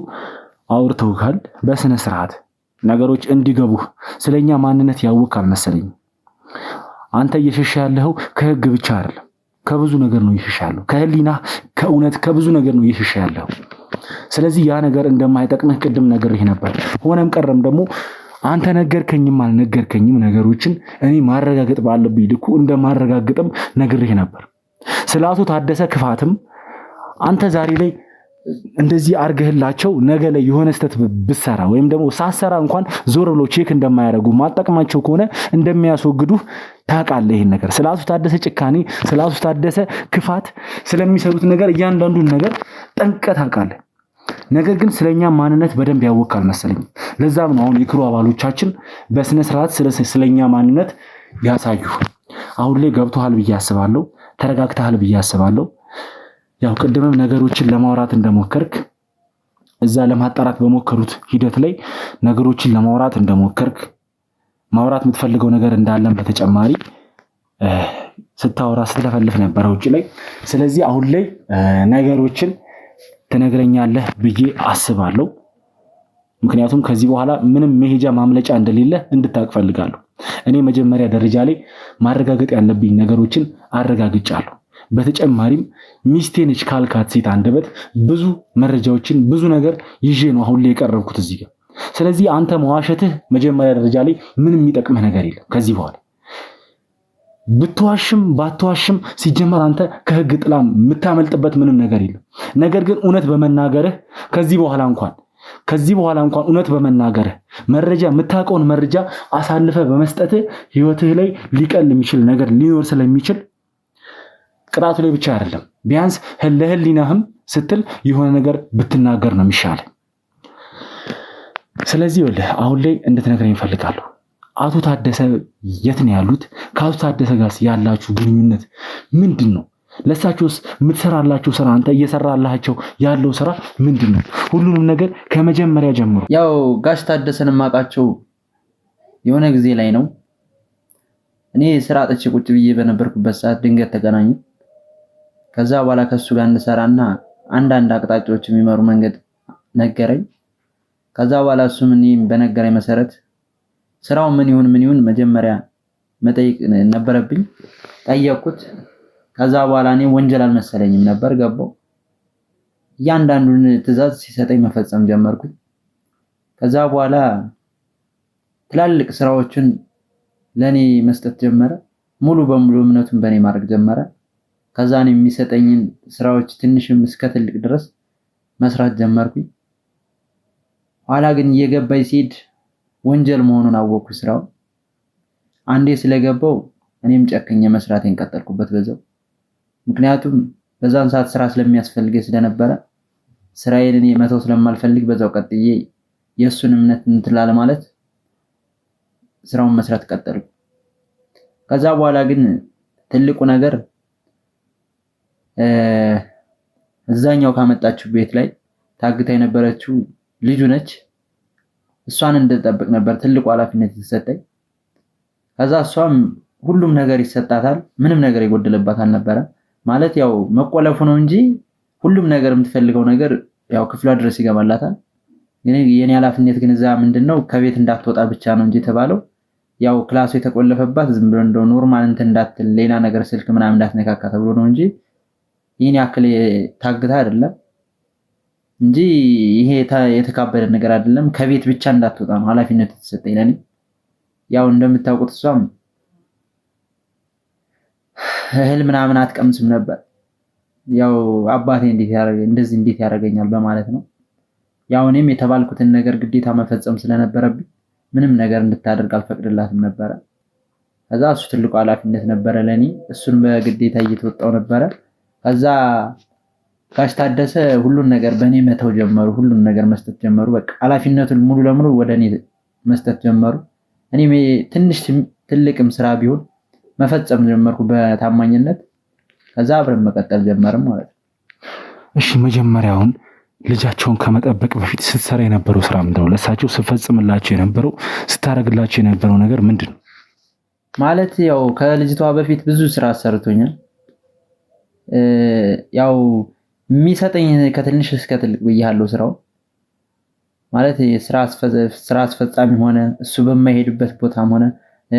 አውርተውካል። በስነ ስርዓት ነገሮች እንዲገቡህ ስለኛ ማንነት ያወቅህ አልመሰለኝም። አንተ እየሸሻ ያለኸው ከህግ ብቻ አይደለም፣ ከብዙ ነገር ነው እየሸሻ ያለው። ከህሊና ከእውነት ከብዙ ነገር ነው እየሸሻ ያለው። ስለዚህ ያ ነገር እንደማይጠቅምህ ቅድም ነግሬህ ነበር። ሆነም ቀረም ደግሞ አንተ ነገርከኝም አልነገርከኝም ነገሮችን እኔ ማረጋገጥ ባለብኝ ልኩ እንደማረጋግጥም ነግሬህ ነበር። ስለ አቶ ታደሰ ክፋትም አንተ ዛሬ ላይ እንደዚህ አርገህላቸው ነገ ላይ የሆነ ስተት ብሰራ ወይም ደግሞ ሳሰራ እንኳን ዞር ብሎ ቼክ እንደማያደርጉ ማጠቅማቸው ከሆነ እንደሚያስወግዱህ ታውቃለህ። ይሄን ነገር ስለ አቶ ታደሰ ጭካኔ፣ ስለ አቶ ታደሰ ክፋት፣ ስለሚሰሩት ነገር እያንዳንዱን ነገር ጠንቅቀህ ታውቃለህ። ነገር ግን ስለኛ ማንነት በደንብ ያወቃል መሰለኝ። ለዛም ነው አሁን የክሩ አባሎቻችን በስነ ስርዓት ስለኛ ማንነት ያሳዩ። አሁን ላይ ገብቶሃል ብዬ አስባለሁ። ተረጋግተሃል ብዬ አስባለሁ። ያው ቅድምም ነገሮችን ለማውራት እንደሞከርክ እዛ ለማጣራት በሞከሩት ሂደት ላይ ነገሮችን ለማውራት እንደሞከርክ ማውራት የምትፈልገው ነገር እንዳለም በተጨማሪ ስታወራ ስትለፈልፍ ነበር ውጭ ላይ። ስለዚህ አሁን ላይ ነገሮችን ትነግረኛለህ ብዬ አስባለሁ። ምክንያቱም ከዚህ በኋላ ምንም መሄጃ ማምለጫ እንደሌለ እንድታውቅ ፈልጋለሁ። እኔ መጀመሪያ ደረጃ ላይ ማረጋገጥ ያለብኝ ነገሮችን አረጋግጫለሁ። በተጨማሪም ሚስቴ ነች ካልካት ሴት አንደበት ብዙ መረጃዎችን ብዙ ነገር ይዤ ነው አሁን ላይ የቀረብኩት እዚህ ጋር። ስለዚህ አንተ መዋሸትህ መጀመሪያ ደረጃ ላይ ምንም የሚጠቅምህ ነገር የለም። ከዚህ በኋላ ብትዋሽም ባትዋሽም ሲጀመር አንተ ከህግ ጥላ የምታመልጥበት ምንም ነገር የለም። ነገር ግን እውነት በመናገርህ ከዚህ በኋላ እንኳን እውነት በመናገርህ መረጃ የምታውቀውን መረጃ አሳልፈ በመስጠትህ ህይወትህ ላይ ሊቀል የሚችል ነገር ሊኖር ስለሚችል ቅጣቱ ላይ ብቻ አይደለም፣ ቢያንስ ለህሊናህም ስትል የሆነ ነገር ብትናገር ነው የሚሻለው። ስለዚህ ወልህ አሁን ላይ እንድትነግረኝ እፈልጋለሁ። አቶ ታደሰ የት ነው ያሉት? ከአቶ ታደሰ ጋር ያላችሁ ግንኙነት ምንድን ነው? ለሳቸውስ የምትሰራላቸው ስራ አንተ እየሰራላቸው ያለው ስራ ምንድን ነው? ሁሉንም ነገር ከመጀመሪያ ጀምሮ። ያው ጋሽ ታደሰን ማቃቸው የሆነ ጊዜ ላይ ነው። እኔ ስራ አጥቼ ቁጭ ብዬ በነበርኩበት ሰዓት ድንገት ተገናኙ። ከዛ በኋላ ከሱ ጋር እንሰራና አንዳንድ አቅጣጫዎች የሚመሩ መንገድ ነገረኝ። ከዛ በኋላ እሱም እኔም በነገረኝ መሰረት ስራው ምን ይሁን መጀመሪያ መጠየቅ ነበረብኝ። ጠየቅኩት። ከዛ በኋላ እኔ ወንጀል አልመሰለኝም ነበር። ገባው እያንዳንዱን ትዕዛዝ ሲሰጠኝ መፈጸም ጀመርኩኝ። ከዛ በኋላ ትላልቅ ስራዎችን ለኔ መስጠት ጀመረ። ሙሉ በሙሉ እምነቱን በኔ ማድረግ ጀመረ። ከዛ እኔ የሚሰጠኝን ስራዎች ትንሽም እስከ ትልቅ ድረስ መስራት ጀመርኩኝ። ኋላ ግን እየገባኝ ሲሄድ ወንጀል መሆኑን አወቅኩ ስራው። አንዴ ስለገባው እኔም ጨክኜ መስራቴን ቀጠልኩበት በዛው። ምክንያቱም በዛን ሰዓት ስራ ስለሚያስፈልገኝ ስለነበረ ስራዬን እኔ መተው ስለማልፈልግ በዛው ቀጥዬ የእሱን እምነት እንትላለ ማለት ስራውን መስራት ቀጠልኩ። ከዛ በኋላ ግን ትልቁ ነገር እዛኛው ካመጣችው ቤት ላይ ታግታ የነበረችው ልጁ ነች። እሷን እንድጠብቅ ነበር ትልቁ ኃላፊነት የተሰጠኝ። ከዛ እሷም ሁሉም ነገር ይሰጣታል፣ ምንም ነገር የጎደለባት አልነበረ። ማለት ያው መቆለፉ ነው እንጂ ሁሉም ነገር የምትፈልገው ነገር ያው ክፍሏ ድረስ ይገባላታል። የኔ ኃላፊነት ግን እዛ ምንድነው ከቤት እንዳትወጣ ብቻ ነው እንጂ ተባለው ያው ክላሱ የተቆለፈባት ዝም ብሎ እንደው ኖርማል እንትን እንዳትል ሌላ ነገር ስልክ ምናምን እንዳትነካካ ተብሎ ነው እንጂ ይሄን ያክል ታግታ አይደለም እንጂ ይሄ የተካበደ ነገር አይደለም። ከቤት ብቻ እንዳትወጣ ነው ኃላፊነት የተሰጠኝ ለኔ። ያው እንደምታውቁት እሷም እህል ምናምን አትቀምስም ነበር። ያው አባቴ እንዴት ያደርገኛል በማለት ነው። ያው እኔም የተባልኩትን ነገር ግዴታ መፈጸም ስለነበረብኝ ምንም ነገር እንድታደርግ አልፈቅድላትም ነበረ። ከዛ እሱ ትልቁ ኃላፊነት ነበረ ለኔ። እሱን በግዴታ እየተወጣው ነበረ። ከዛ ጋሽ ታደሰ ሁሉን ነገር በእኔ መተው ጀመሩ። ሁሉን ነገር መስጠት ጀመሩ። በቃ ኃላፊነቱን ሙሉ ለሙሉ ወደ እኔ መስጠት ጀመሩ። እኔ ትንሽ ትልቅም ስራ ቢሆን መፈጸም ጀመርኩ በታማኝነት። ከዛ አብረን መቀጠል ጀመርም ማለት ነው። እሺ መጀመሪያውን ልጃቸውን ከመጠበቅ በፊት ስትሰራ የነበረው ስራ ምንድነው? ለሳቸው ስትፈጽምላቸው የነበረው ስታረግላቸው የነበረው ነገር ምንድነው? ማለት ያው ከልጅቷ በፊት ብዙ ስራ አሰርቶኛል። ያው የሚሰጠኝ ከትንሽ እስከ ትልቅ ብያለሁ ስራው ማለት ስራ አስፈጻሚ ሆነ እሱ በማይሄድበት ቦታም ሆነ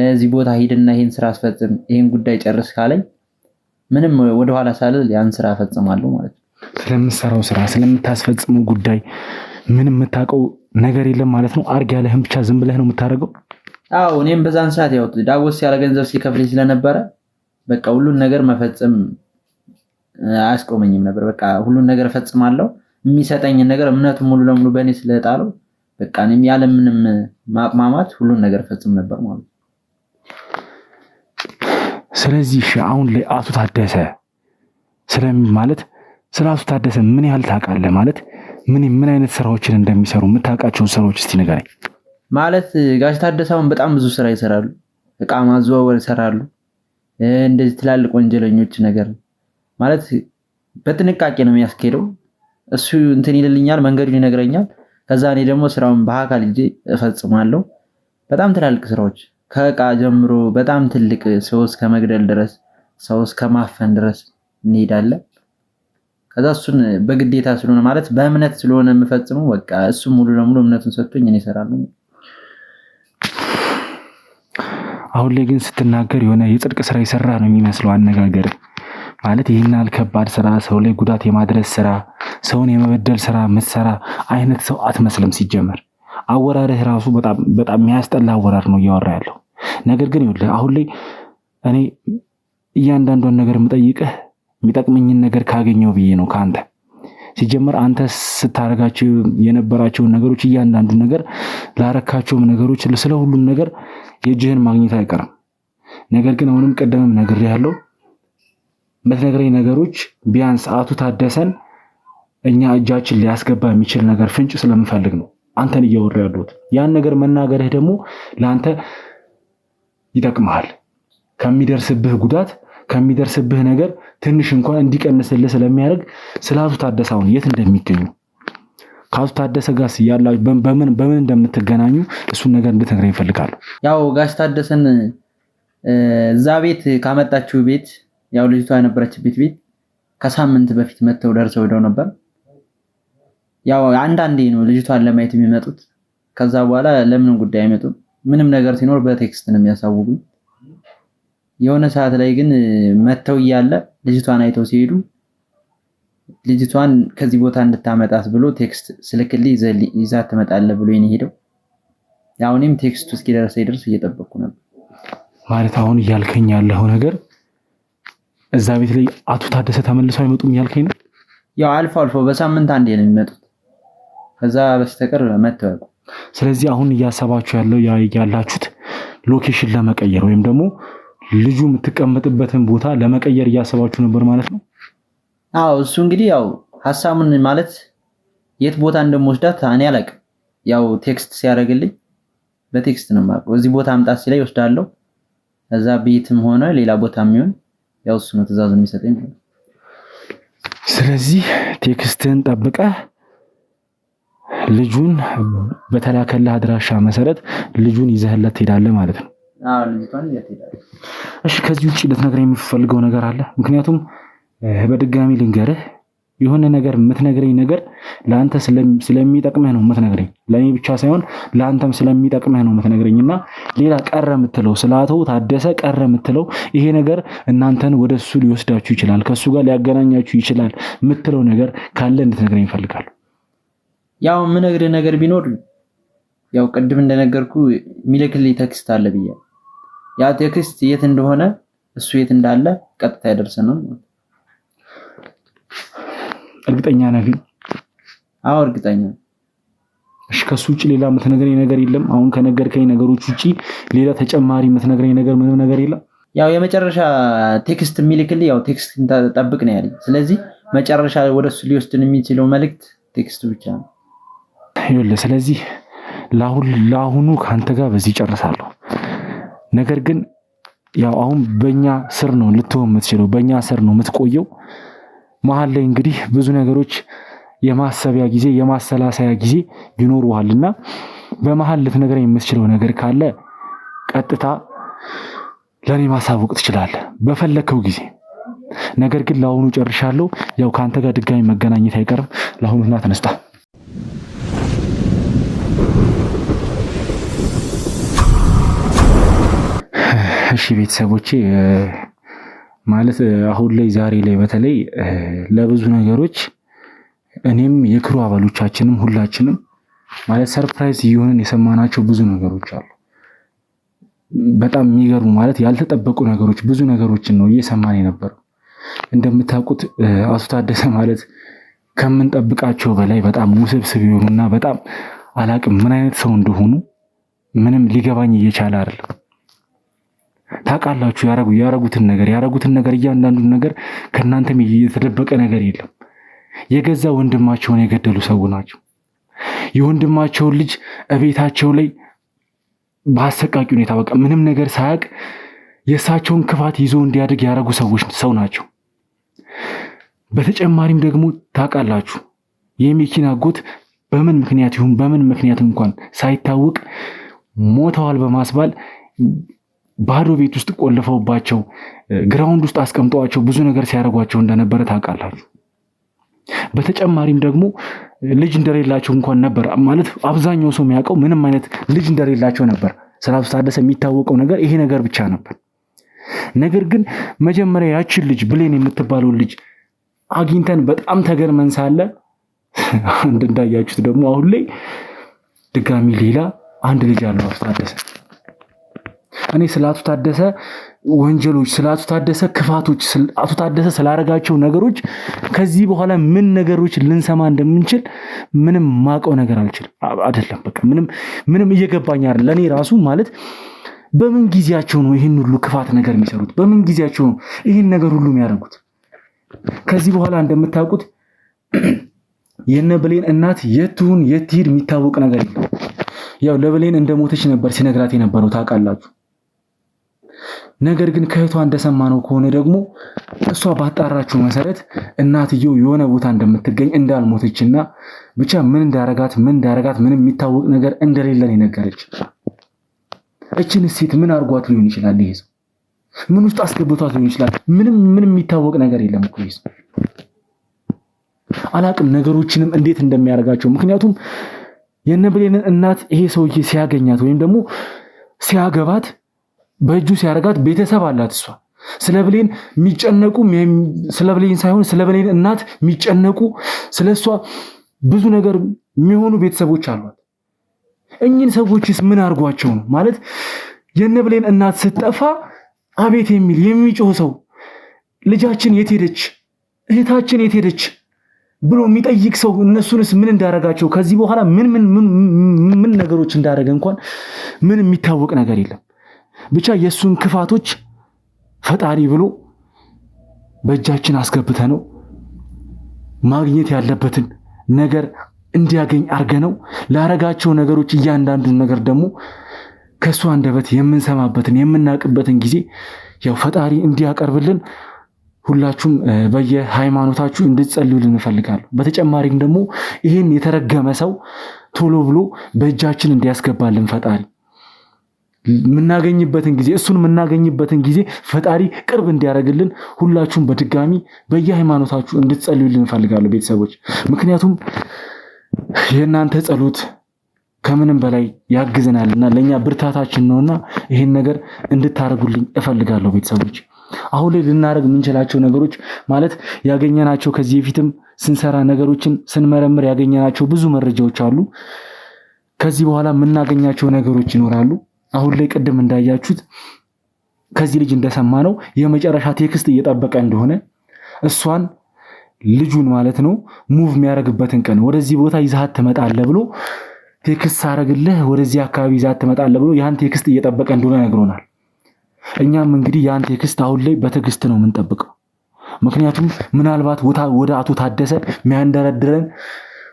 እዚህ ቦታ ሂድና ይሄን ስራ አስፈጽም ይሄን ጉዳይ ጨርስ ካለኝ ምንም ወደኋላ ሳልል ያን ስራ አፈጽማለሁ ማለት ነው። ስለምትሰራው ስራ ስለምታስፈጽመው ጉዳይ ምንም የምታውቀው ነገር የለም ማለት ነው? አርግ ያለህም ብቻ ዝም ብለህ ነው የምታደርገው? አዎ እኔም በዛን ሰዓት ያው ዳጎስ ያለ ገንዘብ ሲከፍልኝ ስለነበረ በቃ ሁሉን ነገር መፈጸም አያስቆመኝም ነበር። በቃ ሁሉን ነገር እፈጽማለሁ። የሚሰጠኝን ነገር እምነቱ ሙሉ ለሙሉ በእኔ ስለጣለው በቃ እኔም ያለምንም ማቅማማት ሁሉን ነገር እፈጽም ነበር ማለት ነው። ስለዚህ አሁን ላይ አቶ ታደሰ ማለት ስለ አቶ ታደሰ ምን ያህል ታውቃለህ? ማለት ምን አይነት ስራዎችን እንደሚሰሩ የምታውቃቸውን ስራዎች እስቲ ንገረኝ። ማለት ጋሽ ታደሰውን በጣም ብዙ ስራ ይሰራሉ። እቃ ማዘዋወር ይሰራሉ። እንደዚህ ትላልቅ ወንጀለኞች ነገር ማለት በጥንቃቄ ነው የሚያስኬደው። እሱ እንትን ይልልኛል፣ መንገዱን ይነግረኛል። ከዛ እኔ ደግሞ ስራውን በአካል ሂጄ እፈጽማለሁ። በጣም ትላልቅ ስራዎች ከእቃ ጀምሮ በጣም ትልቅ ሰው እስከ መግደል ድረስ ሰው እስከ ማፈን ድረስ እንሄዳለን። ከዛ እሱን በግዴታ ስለሆነ ማለት በእምነት ስለሆነ የምፈጽመው በቃ እሱ ሙሉ ለሙሉ እምነቱን ሰጥቶኝ እኔ እሰራለሁ። አሁን ላይ ግን ስትናገር የሆነ የጽድቅ ስራ የሰራ ነው የሚመስለው አነጋገር። ማለት ይህን ያህል ከባድ ስራ፣ ሰው ላይ ጉዳት የማድረስ ስራ፣ ሰውን የመበደል ስራ ምትሰራ አይነት ሰው አትመስልም። ሲጀመር አወራርህ ራሱ በጣም የሚያስጠላ አወራር ነው እያወራ ያለው። ነገር ግን ይኸውልህ አሁን ላይ እኔ እያንዳንዷን ነገር የምጠይቅህ የሚጠቅመኝን ነገር ካገኘው ብዬ ነው ከአንተ። ሲጀመር አንተ ስታረጋቸው የነበራቸውን ነገሮች እያንዳንዱ ነገር ላረካቸውም ነገሮች ስለ ሁሉም ነገር የእጅህን ማግኘት አይቀርም። ነገር ግን አሁንም ቀደምም ነግሬሃለሁ፣ የምትነግረኝ ነገሮች ቢያንስ አቶ ታደሰን እኛ እጃችን ሊያስገባ የሚችል ነገር ፍንጭ ስለምፈልግ ነው አንተን እያወራ ያለሁት። ያን ነገር መናገርህ ደግሞ ለአንተ ይጠቅምሃል። ከሚደርስብህ ጉዳት ከሚደርስብህ ነገር ትንሽ እንኳን እንዲቀንስልህ ስለሚያደርግ ስለ አቶ ታደሰ አሁን የት እንደሚገኙ ከአቶ ታደሰ ጋር ያላችሁ በምን እንደምትገናኙ እሱን ነገር እንድትነግረኝ እፈልጋለሁ። ያው ጋሽ ታደሰን እዛ ቤት ካመጣችሁ ቤት ያው ልጅቷ የነበረችበት ቤት ከሳምንት በፊት መተው ደርሰው ሄደው ነበር። ያው አንዳንዴ ነው ልጅቷን ለማየት የሚመጡት። ከዛ በኋላ ለምን ጉዳይ አይመጡም። ምንም ነገር ሲኖር በቴክስት ነው የሚያሳውቁኝ። የሆነ ሰዓት ላይ ግን መተው እያለ ልጅቷን አይተው ሲሄዱ ልጅቷን ከዚህ ቦታ እንድታመጣት ብሎ ቴክስት ስልክልኝ ይዛት ትመጣለህ ብሎ ይሄን ሄደው ያው እኔም ቴክስቱ እስኪደርሰኝ ድረስ እየጠበቅኩ ነበር። ማለት አሁን እያልከኝ ያለው ነገር እዛ ቤት ላይ አቶ ታደሰ ተመልሰው አይመጡም እያልከኝ ነው? ያው አልፎ አልፎ በሳምንት አንዴ ነው የሚመጡት። ከዛ በስተቀር መተው። ስለዚህ አሁን እያሰባችሁ ያላችሁት ሎኬሽን ለመቀየር ወይም ደግሞ ልጁ የምትቀመጥበትን ቦታ ለመቀየር እያሰባችሁ ነበር ማለት ነው? አዎ እሱ እንግዲህ ያው ሐሳቡን ማለት የት ቦታ እንደምወስዳት እኔ አላውቅም። ያው ቴክስት ሲያደርግልኝ በቴክስት ነው የማውቀው። እዚህ ቦታ አምጣት ሲለኝ እወስዳለሁ። እዛ ቤትም ሆነ ሌላ ቦታም ይሁን ያው እሱ ነው ትዕዛዝ የሚሰጠኝ። ስለዚህ ቴክስትን ጠብቀህ ልጁን በተላከልህ አድራሻ መሰረት ልጁን ይዘህለት ትሄዳለህ ማለት ነው? አዎ ልጅቷን ይዘህ ትሄዳለህ። እሺ ከዚህ ውጪ ልትነግረኝ የምትፈልገው ነገር አለ? ምክንያቱም በድጋሚ ልንገርህ የሆነ ነገር የምትነግረኝ ነገር ለአንተ ስለሚጠቅምህ ነው የምትነግረኝ። ለእኔ ብቻ ሳይሆን ለአንተም ስለሚጠቅምህ ነው የምትነግረኝና ሌላ ቀረ የምትለው ስለ አቶ ታደሰ ቀረ የምትለው ይሄ ነገር እናንተን ወደሱ ሊወስዳችሁ ይችላል፣ ከሱ ጋር ሊያገናኛችሁ ይችላል የምትለው ነገር ካለ እንድትነግረኝ እፈልጋለሁ። ያው የምነግርህ ነገር ቢኖር ያው ቅድም እንደነገርኩ የሚልክልኝ ቴክስት አለ ብያለሁ። ያ ቴክስት የት እንደሆነ እሱ የት እንዳለ ቀጥታ ያደርሰናል። እርግጠኛ ነህ ግን? አዎ እርግጠኛ። እሺ ከሱ ውጪ ሌላ የምትነግረኝ ነገር የለም? አሁን ከነገርከኝ ነገሮች ውጪ ሌላ ተጨማሪ የምትነግረኝ ነገር ምንም ነገር የለም? ያው የመጨረሻ ቴክስት የሚልክልኝ ያው ቴክስት ጠብቅ ነው ያለኝ። ስለዚህ መጨረሻ ወደሱ ሊወስድን የሚችለው መልእክት ቴክስቱ ብቻ ነው። ይኸውልህ ስለዚህ ለአሁኑ ከአንተ ጋር በዚህ ጨርሳለሁ። ነገር ግን ያው አሁን በእኛ ስር ነው ልትሆን የምትችለው፣ በእኛ ስር ነው የምትቆየው። መሀል ላይ እንግዲህ ብዙ ነገሮች የማሰቢያ ጊዜ የማሰላሰያ ጊዜ ይኖሩሃልና በመሀል ልትነግረኝ የምትችለው ነገር ካለ ቀጥታ ለኔ ማሳወቅ ትችላለህ በፈለከው ጊዜ። ነገር ግን ለአሁኑ ጨርሻለሁ። ያው ካንተ ጋር ድጋሚ መገናኘት አይቀርም። ለአሁኑና ተነስታ እሺ ቤተሰቦቼ ማለት አሁን ላይ ዛሬ ላይ በተለይ ለብዙ ነገሮች እኔም የክሩ አባሎቻችንም ሁላችንም ማለት ሰርፕራይዝ እየሆነን የሰማናቸው ብዙ ነገሮች አሉ። በጣም የሚገርሙ ማለት ያልተጠበቁ ነገሮች ብዙ ነገሮችን ነው እየሰማን የነበረው። እንደምታውቁት አቶ ታደሰ ማለት ከምንጠብቃቸው በላይ በጣም ውስብስብ የሆኑና በጣም አላቅም ምን አይነት ሰው እንደሆኑ ምንም ሊገባኝ እየቻለ አይደለም። ታውቃላችሁ ያረጉትን ነገር እያንዳንዱን ነገር ከናንተም የተደበቀ ነገር የለም። የገዛ ወንድማቸውን የገደሉ ሰው ናቸው። የወንድማቸውን ልጅ እቤታቸው ላይ በአሰቃቂ ሁኔታ በቃ ምንም ነገር ሳያውቅ የእሳቸውን ክፋት ይዞ እንዲያድግ ያደረጉ ሰው ናቸው። በተጨማሪም ደግሞ ታውቃላችሁ የሚኪን አጎት በምን ምክንያት ይሁን በምን ምክንያት እንኳን ሳይታወቅ ሞተዋል በማስባል ባዶ ቤት ውስጥ ቆልፈውባቸው ግራውንድ ውስጥ አስቀምጠዋቸው ብዙ ነገር ሲያደርጓቸው እንደነበረ ታውቃላችሁ። በተጨማሪም ደግሞ ልጅ እንደሌላቸው እንኳን ነበር ማለት አብዛኛው ሰው የሚያውቀው ምንም አይነት ልጅ እንደሌላቸው ነበር። ስለ አቶ ታደሰ የሚታወቀው ነገር ይሄ ነገር ብቻ ነበር። ነገር ግን መጀመሪያ ያችን ልጅ ብሌን የምትባለው ልጅ አግኝተን በጣም ተገርመን ሳለ እንዳያችሁት ደግሞ አሁን ላይ ድጋሚ ሌላ አንድ ልጅ አለው አቶ ታደሰ። እኔ ስለ አቶ ታደሰ ወንጀሎች፣ ስለ አቶ ታደሰ ክፋቶች፣ አቶ ታደሰ ስላደረጋቸው ነገሮች ከዚህ በኋላ ምን ነገሮች ልንሰማ እንደምንችል ምንም ማቀው ነገር አይደለም። በቃ ምንም እየገባኝ አይደል። ለኔ ራሱ ማለት በምን ጊዜያቸው ነው ይህን ሁሉ ክፋት ነገር የሚሰሩት? በምን ጊዜያቸው ነው ይህን ነገር ሁሉ የሚያደርጉት? ከዚህ በኋላ እንደምታውቁት የነ ብሌን እናት የትሁን የትሂድ የሚታወቅ ነገር የለም። ያው ለብሌን እንደሞተች ነበር ሲነግራት የነበረው ታውቃላችሁ። ነገር ግን ከእህቷ እንደሰማነው ከሆነ ደግሞ እሷ ባጣራችው መሰረት እናትየው የሆነ ቦታ እንደምትገኝ እንዳልሞተችና ብቻ ምን እንዳረጋት ምንም የሚታወቅ ነገር እንደሌለን የነገረች። እችን ሴት ምን አርጓት ሊሆን ይችላል? ይሄ ሰው ምን ውስጥ አስገብቷት ሊሆን ይችላል? ምንም የሚታወቅ ነገር የለም እኮ ይሄ ሰው። አላቅም ነገሮችንም እንዴት እንደሚያደርጋቸው። ምክንያቱም የነብሌንን እናት ይሄ ሰውዬ ሲያገኛት ወይም ደግሞ ሲያገባት በእጁ ሲያረጋት ቤተሰብ አላት። እሷ ስለብሌን የሚጨነቁ ስለብሌን ሳይሆን ስለብሌን እናት የሚጨነቁ ስለሷ ብዙ ነገር የሚሆኑ ቤተሰቦች አሏት። እኚህን ሰዎችስ ምን አርጓቸው ነው ማለት የነብሌን እናት ስትጠፋ አቤት የሚል የሚጮህ ሰው ልጃችን የት ሄደች፣ እህታችን የት ሄደች ብሎ የሚጠይቅ ሰው እነሱንስ ምን እንዳረጋቸው ከዚህ በኋላ ምን ነገሮች እንዳረገ እንኳን ምን የሚታወቅ ነገር የለም። ብቻ የሱን ክፋቶች ፈጣሪ ብሎ በእጃችን አስገብተ ነው ማግኘት ያለበትን ነገር እንዲያገኝ አርገነው ላረጋቸው ነገሮች እያንዳንዱን ነገር ደግሞ ከሱ አንደበት የምንሰማበትን የምናውቅበትን ጊዜ ያው ፈጣሪ እንዲያቀርብልን ሁላችሁም በየሃይማኖታችሁ እንድትጸልዩልን እንፈልጋለሁ። በተጨማሪም ደግሞ ይህን የተረገመ ሰው ቶሎ ብሎ በእጃችን እንዲያስገባልን ፈጣሪ እሱን የምናገኝበትን ጊዜ ፈጣሪ ቅርብ እንዲያደርግልን ሁላችሁም በድጋሚ በየሃይማኖታችሁ እንድትጸልዩልን እንፈልጋለሁ ቤተሰቦች። ምክንያቱም የእናንተ ጸሎት ከምንም በላይ ያግዘናልና ለኛ ብርታታችን ነውና ይሄን ነገር እንድታረጉልኝ እፈልጋለሁ ቤተሰቦች። አሁን ላይ ልናደርግ የምንችላቸው ነገሮች ማለት ያገኘናቸው ከዚህ በፊትም ስንሰራ ነገሮችን ስንመረምር ያገኘናቸው ብዙ መረጃዎች አሉ። ከዚህ በኋላ የምናገኛቸው ነገሮች ይኖራሉ። አሁን ላይ ቅድም እንዳያችሁት ከዚህ ልጅ እንደሰማነው የመጨረሻ ቴክስት እየጠበቀ እንደሆነ እሷን ልጁን ማለት ነው ሙቭ የሚያደርግበትን ቀን ወደዚህ ቦታ ይዛት ትመጣለህ ብሎ ቴክስት አረግልህ ወደዚህ አካባቢ ይዛት ትመጣለህ ብሎ ያን ቴክስት እየጠበቀ እንደሆነ ነግሮናል። እኛም እንግዲህ ያን ቴክስት አሁን ላይ በትዕግስት ነው የምንጠብቀው። ምክንያቱም ምናልባት ወደ አቶ ታደሰ የሚያንደረድረን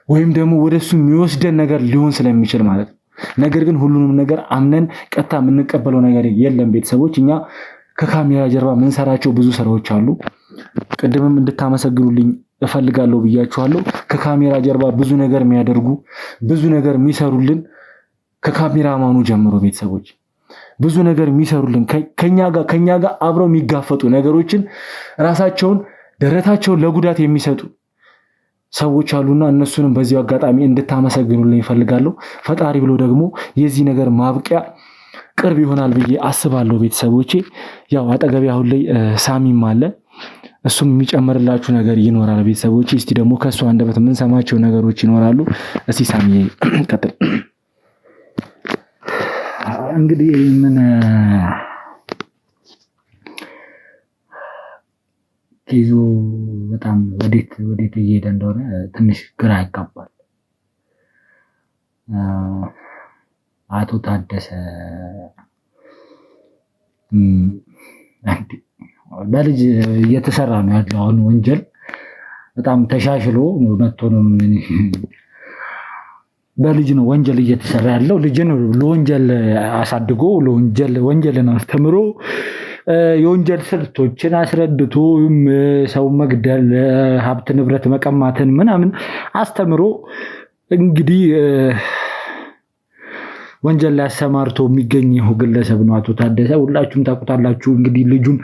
ወይም ደግሞ ወደሱ የሚወስደን ነገር ሊሆን ስለሚችል ማለት ነው። ነገር ግን ሁሉንም ነገር አምነን ቀጥታ የምንቀበለው ነገር የለም ቤተሰቦች። እኛ ከካሜራ ጀርባ የምንሰራቸው ብዙ ስራዎች አሉ። ቅድምም እንድታመሰግኑልኝ እፈልጋለሁ ብያችኋለሁ። ከካሜራ ጀርባ ብዙ ነገር የሚያደርጉ ብዙ ነገር የሚሰሩልን ከካሜራማኑ ጀምሮ ቤተሰቦች ብዙ ነገር የሚሰሩልን ከኛ ጋር አብረው የሚጋፈጡ ነገሮችን ራሳቸውን ደረታቸውን ለጉዳት የሚሰጡ ሰዎች አሉና እነሱንም በዚሁ አጋጣሚ እንድታመሰግኑልኝ እፈልጋለሁ። ፈጣሪ ብሎ ደግሞ የዚህ ነገር ማብቂያ ቅርብ ይሆናል ብዬ አስባለሁ ቤተሰቦቼ። ያው አጠገቤ አሁን ላይ ሳሚም አለ፣ እሱም የሚጨምርላችሁ ነገር ይኖራል ቤተሰቦቼ። እስቲ ደግሞ ከሱ አንደበት የምንሰማቸው ነገሮች ይኖራሉ። እስቲ ሳሚ ቀጥል። እንግዲህ ምን ኬዙ በጣም ወዴት እየሄደ እንደሆነ ትንሽ ግራ ያጋባል። አቶ ታደሰ በልጅ እየተሰራ ነው ያለው አሁን ወንጀል በጣም ተሻሽሎ መጥቶ ነው። በልጅ ነው ወንጀል እየተሰራ ያለው። ልጅን ለወንጀል አሳድጎ ወንጀልን አስተምሮ የወንጀል ስልቶችን አስረድቶ ሰው መግደል፣ ሀብት ንብረት መቀማትን ምናምን አስተምሮ እንግዲህ ወንጀል ላይ አሰማርቶ የሚገኘው ግለሰብ ነው አቶ ታደሰ። ሁላችሁም ታውቁታላችሁ። እንግዲህ ልጁን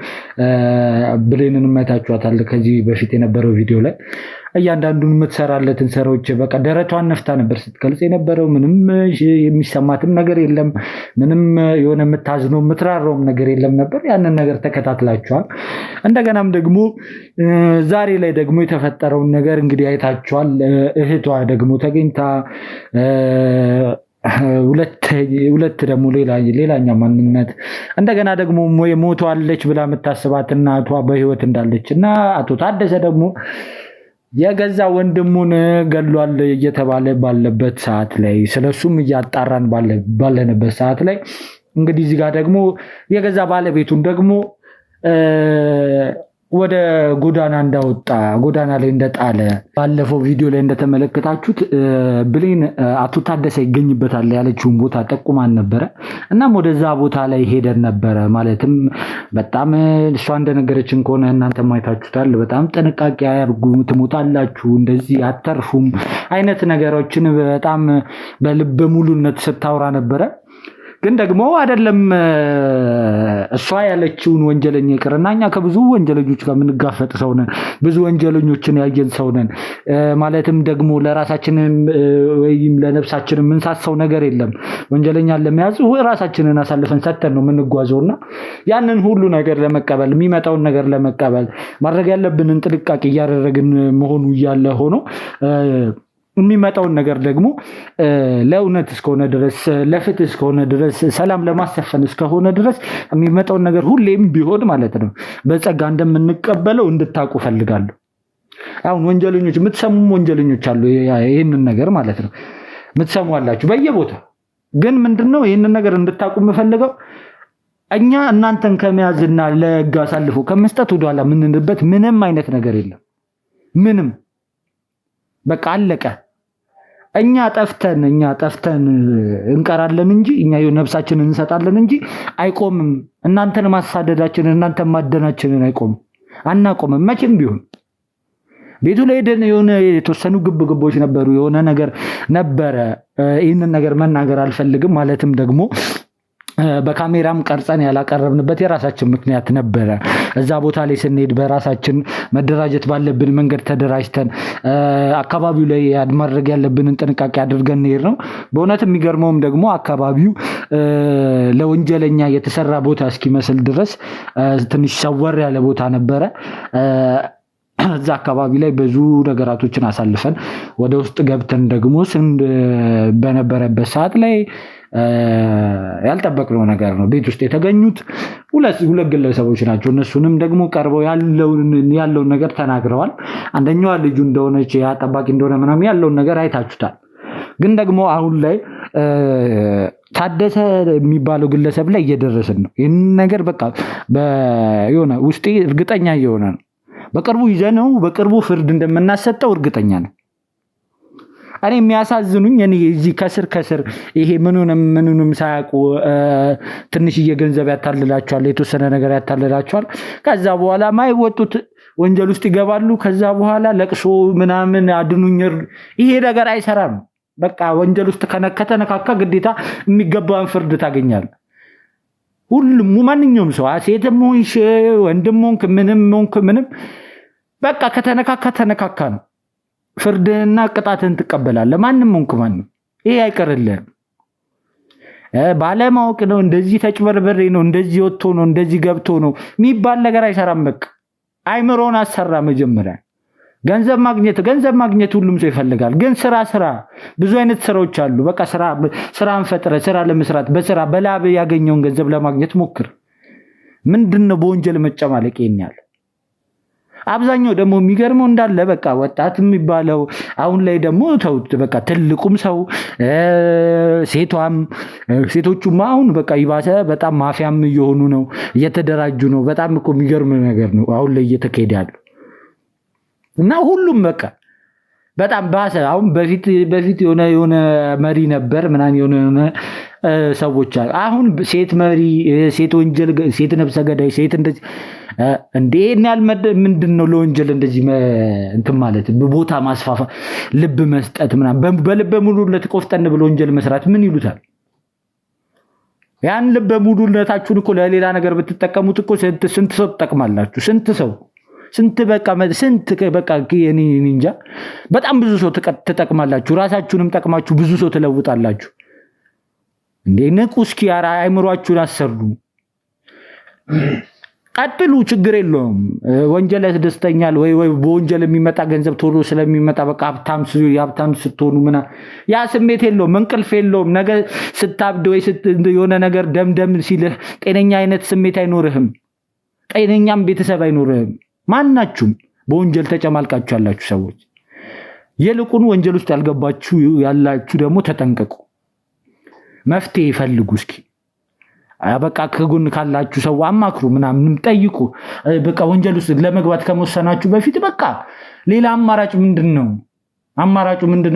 ብሌንን አይታችኋታል ከዚህ በፊት የነበረው ቪዲዮ ላይ እያንዳንዱን የምትሰራለትን ስራዎች በቃ ደረቷን ነፍታ ነበር ስትገልጽ የነበረው። ምንም የሚሰማትም ነገር የለም። ምንም የሆነ የምታዝነው የምትራራውም ነገር የለም ነበር። ያንን ነገር ተከታትላችኋል። እንደገናም ደግሞ ዛሬ ላይ ደግሞ የተፈጠረውን ነገር እንግዲህ አይታችኋል። እህቷ ደግሞ ተገኝታ ሁለት ደግሞ ሌላኛ ማንነት እንደገና ደግሞ ሞቷለች ብላ የምታስባት እናቷ በህይወት እንዳለች እና አቶ ታደሰ ደግሞ የገዛ ወንድሙን ገድሏል እየተባለ ባለበት ሰዓት ላይ ስለሱም እያጣራን ባለንበት ሰዓት ላይ እንግዲህ እዚህ ጋር ደግሞ የገዛ ባለቤቱን ደግሞ ወደ ጎዳና እንዳወጣ ጎዳና ላይ እንደጣለ ባለፈው ቪዲዮ ላይ እንደተመለከታችሁት ብሌን አቶ ታደሰ ይገኝበታል ያለችውን ቦታ ጠቁማን ነበረ። እናም ወደዛ ቦታ ላይ ሄደን ነበረ። ማለትም በጣም እሷ እንደነገረችን ከሆነ እናንተ ማይታችሁታል። በጣም ጥንቃቄ አድርጉ፣ ትሞታላችሁ፣ እንደዚህ አተርፉም አይነት ነገሮችን በጣም በልበ ሙሉነት ስታወራ ነበረ። ግን ደግሞ አይደለም እሷ ያለችውን ወንጀለኛ ይቅርና እኛ ከብዙ ወንጀለኞች ጋር የምንጋፈጥ ሰው ነን። ብዙ ወንጀለኞችን ያየን ሰው ነን። ማለትም ደግሞ ለራሳችንም ወይም ለነፍሳችን የምንሳሳው ነገር የለም። ወንጀለኛን ለመያዝ ራሳችንን አሳልፈን ሰጥተን ነው የምንጓዘውና ያንን ሁሉ ነገር ለመቀበል የሚመጣውን ነገር ለመቀበል ማድረግ ያለብንን ጥንቃቄ እያደረግን መሆኑ እያለ ሆኖ የሚመጣውን ነገር ደግሞ ለእውነት እስከሆነ ድረስ ለፍትህ እስከሆነ ድረስ ሰላም ለማሰፈን እስከሆነ ድረስ የሚመጣውን ነገር ሁሌም ቢሆን ማለት ነው በጸጋ እንደምንቀበለው እንድታውቁ ፈልጋለሁ። አሁን ወንጀለኞች የምትሰሙ ወንጀለኞች አሉ። ይህንን ነገር ማለት ነው የምትሰሙ አላችሁ በየቦታ። ግን ምንድነው ይህንን ነገር እንድታውቁ የምፈልገው እኛ እናንተን ከመያዝና ለህግ አሳልፎ ከመስጠት ወደኋላ የምንልበት ምንም አይነት ነገር የለም። ምንም በቃ አለቀ። እኛ ጠፍተን እንቀራለን እንጂ እኛ ነፍሳችንን እንሰጣለን እንጂ አይቆምም። እናንተን ማሳደዳችን እናንተን ማደናችንን አናቆምም መቼም ቢሆን። ቤቱ ላይ ሄደን የሆነ የተወሰኑ ግብግቦች ነበሩ፣ የሆነ ነገር ነበረ። ይህንን ነገር መናገር አልፈልግም። ማለትም ደግሞ በካሜራም ቀርጸን ያላቀረብንበት የራሳችን ምክንያት ነበረ። እዛ ቦታ ላይ ስንሄድ በራሳችን መደራጀት ባለብን መንገድ ተደራጅተን አካባቢው ላይ ማድረግ ያለብንን ጥንቃቄ አድርገን እንሄድ ነው። በእውነት የሚገርመውም ደግሞ አካባቢው ለወንጀለኛ የተሰራ ቦታ እስኪመስል ድረስ ትንሽ ሰወር ያለ ቦታ ነበረ። እዛ አካባቢ ላይ ብዙ ነገራቶችን አሳልፈን ወደ ውስጥ ገብተን ደግሞ በነበረበት ሰዓት ላይ ያልጠበቅነው ነገር ነው ቤት ውስጥ የተገኙት ሁለት ግለሰቦች ናቸው። እነሱንም ደግሞ ቀርበው ያለውን ነገር ተናግረዋል። አንደኛዋ ልጁ እንደሆነች ያ ጠባቂ እንደሆነ ምናምን ያለውን ነገር አይታችሁታል። ግን ደግሞ አሁን ላይ ታደሰ የሚባለው ግለሰብ ላይ እየደረስን ነው። ይህን ነገር በቃ የሆነ ውስጤ እርግጠኛ እየሆነ ነው። በቅርቡ ይዘነው በቅርቡ ፍርድ እንደምናሰጠው እርግጠኛ ነኝ። እኔ የሚያሳዝኑኝ እዚህ ከስር ይሄ ምኑንም ሳያውቁ ትንሽዬ ገንዘብ ያታልላቸዋል፣ የተወሰነ ነገር ያታልላቸዋል። ከዛ በኋላ ማይወጡት ወንጀል ውስጥ ይገባሉ። ከዛ በኋላ ለቅሶ ምናምን አድኑኝ። ይሄ ነገር አይሰራም። በቃ ወንጀል ውስጥ ከተነካካ ግዴታ የሚገባውን ፍርድ ታገኛል። ሁሉም ማንኛውም ሰው ሴትም ሆንሽ ወንድም ሆንክ ምንም በቃ ከተነካካ ነው። ፍርድና ቅጣትን ትቀበላለህ። ማንም ሆንክ ማንም ይሄ አይቀርልህም። ባለማወቅ ነው እንደዚህ ተጭበርበሬ ነው እንደዚህ ወጥቶ ነው እንደዚህ ገብቶ ነው የሚባል ነገር አይሰራም። በቃ አይምሮን አሰራ። መጀመሪያ ገንዘብ ማግኘት ሁሉም ሰው ይፈልጋል። ግን ስራ ብዙ አይነት ስራዎች አሉ። በቃ ስራን ፈጥረ ስራ ለመስራት በላብ ያገኘውን ገንዘብ ለማግኘት ሞክር። ምንድነው በወንጀል መጨማለቅ ይኛል? አብዛኛው ደግሞ የሚገርመው እንዳለ በቃ ወጣት የሚባለው አሁን ላይ ደግሞ ተውት። በቃ ትልቁም ሰው ሴቶቹም አሁን በቃ ይባሰ በጣም ማፊያም እየሆኑ ነው፣ እየተደራጁ ነው። በጣም እኮ የሚገርም ነገር ነው አሁን ላይ እየተካሄደ ያለው። እና ሁሉም በቃ በጣም ባሰ። አሁን በፊት የሆነ መሪ ነበር ምናምን የሆነ ሰዎች አሉ። አሁን ሴት መሪ፣ ሴት ወንጀል፣ ሴት ነፍሰ ገዳይ፣ ሴት እንደዚህ እንዴ ምንድን ነው ለወንጀል እንደዚህ እንትን ማለት ቦታ ማስፋፋ፣ ልብ መስጠት ምናምን በልበ ሙሉነት ቆፍጠን ብሎ ወንጀል መስራት ምን ይሉታል? ያን ልበ ሙሉነታችሁን እኮ ለሌላ ነገር ብትጠቀሙት እኮ ስንት ሰው ትጠቅማላችሁ? ስንት በቃ እኔ እንጃ በጣም ብዙ ሰው ትጠቅማላችሁ። ራሳችሁንም ጠቅማችሁ ብዙ ሰው ትለውጣላችሁ። እንዴ ንቁ እስኪ፣ ኧረ አይምሯችሁን አሰሩ። ቀጥሉ፣ ችግር የለውም። ወንጀል ያስደስተኛል ወይ በወንጀል የሚመጣ ገንዘብ ቶሎ ስለሚመጣ በቃ ሀብታም ስትሆኑ ምናምን ያ ስሜት የለውም፣ እንቅልፍ የለውም። ነገ ስታብድ ወይ የሆነ ነገር ደምደም ሲልህ ጤነኛ አይነት ስሜት አይኖርህም፣ ጤነኛም ቤተሰብ አይኖርህም። ማናችሁም በወንጀል ተጨማልቃችሁ ያላችሁ ሰዎች ይልቁኑ ወንጀል ውስጥ ያልገባችሁ ያላችሁ ደግሞ ተጠንቀቁ፣ መፍትሄ ይፈልጉ። እስኪ በቃ ከጎን ካላችሁ ሰው አማክሩ፣ ምናምንም ጠይቁ። በቃ ወንጀል ውስጥ ለመግባት ከመወሰናችሁ በፊት በቃ ሌላ አማራጭ ምንድነው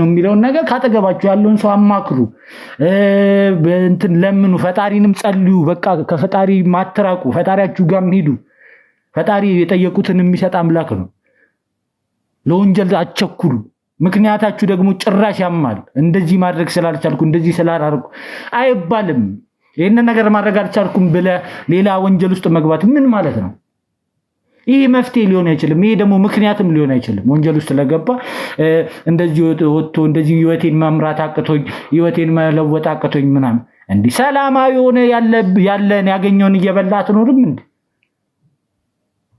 የሚለውን ነገር ካጠገባችሁ ያለውን ሰው አማክሩ፣ እንትን ለምኑ፣ ፈጣሪንም ጸልዩ። በቃ ከፈጣሪ ማትራቁ፣ ፈጣሪያችሁ ጋርም ሂዱ። ፈጣሪ የጠየቁትን የሚሰጥ አምላክ ነው። ለወንጀል አትቸኩሉ። ምክንያታችሁ ደግሞ ጭራሽ ያማል። እንደዚህ ማድረግ ስላልቻልኩ እንደዚህ ስላላረኩ አይባልም። ይህንን ነገር ማድረግ አልቻልኩም ብለህ ሌላ ወንጀል ውስጥ መግባት ምን ማለት ነው? ይህ መፍትሄ ሊሆን አይችልም። ይሄ ደግሞ ምክንያትም ሊሆን አይችልም። ወንጀል ውስጥ ስለገባ እንደዚህ ወጥቶ እንደዚህ ህይወቴን መምራት አቅቶኝ ህይወቴን መለወጥ አቅቶኝ ምናምን እንዲህ ሰላማዊ ሆነ ያለን ያገኘውን እየበላ አትኖርም እንዴ?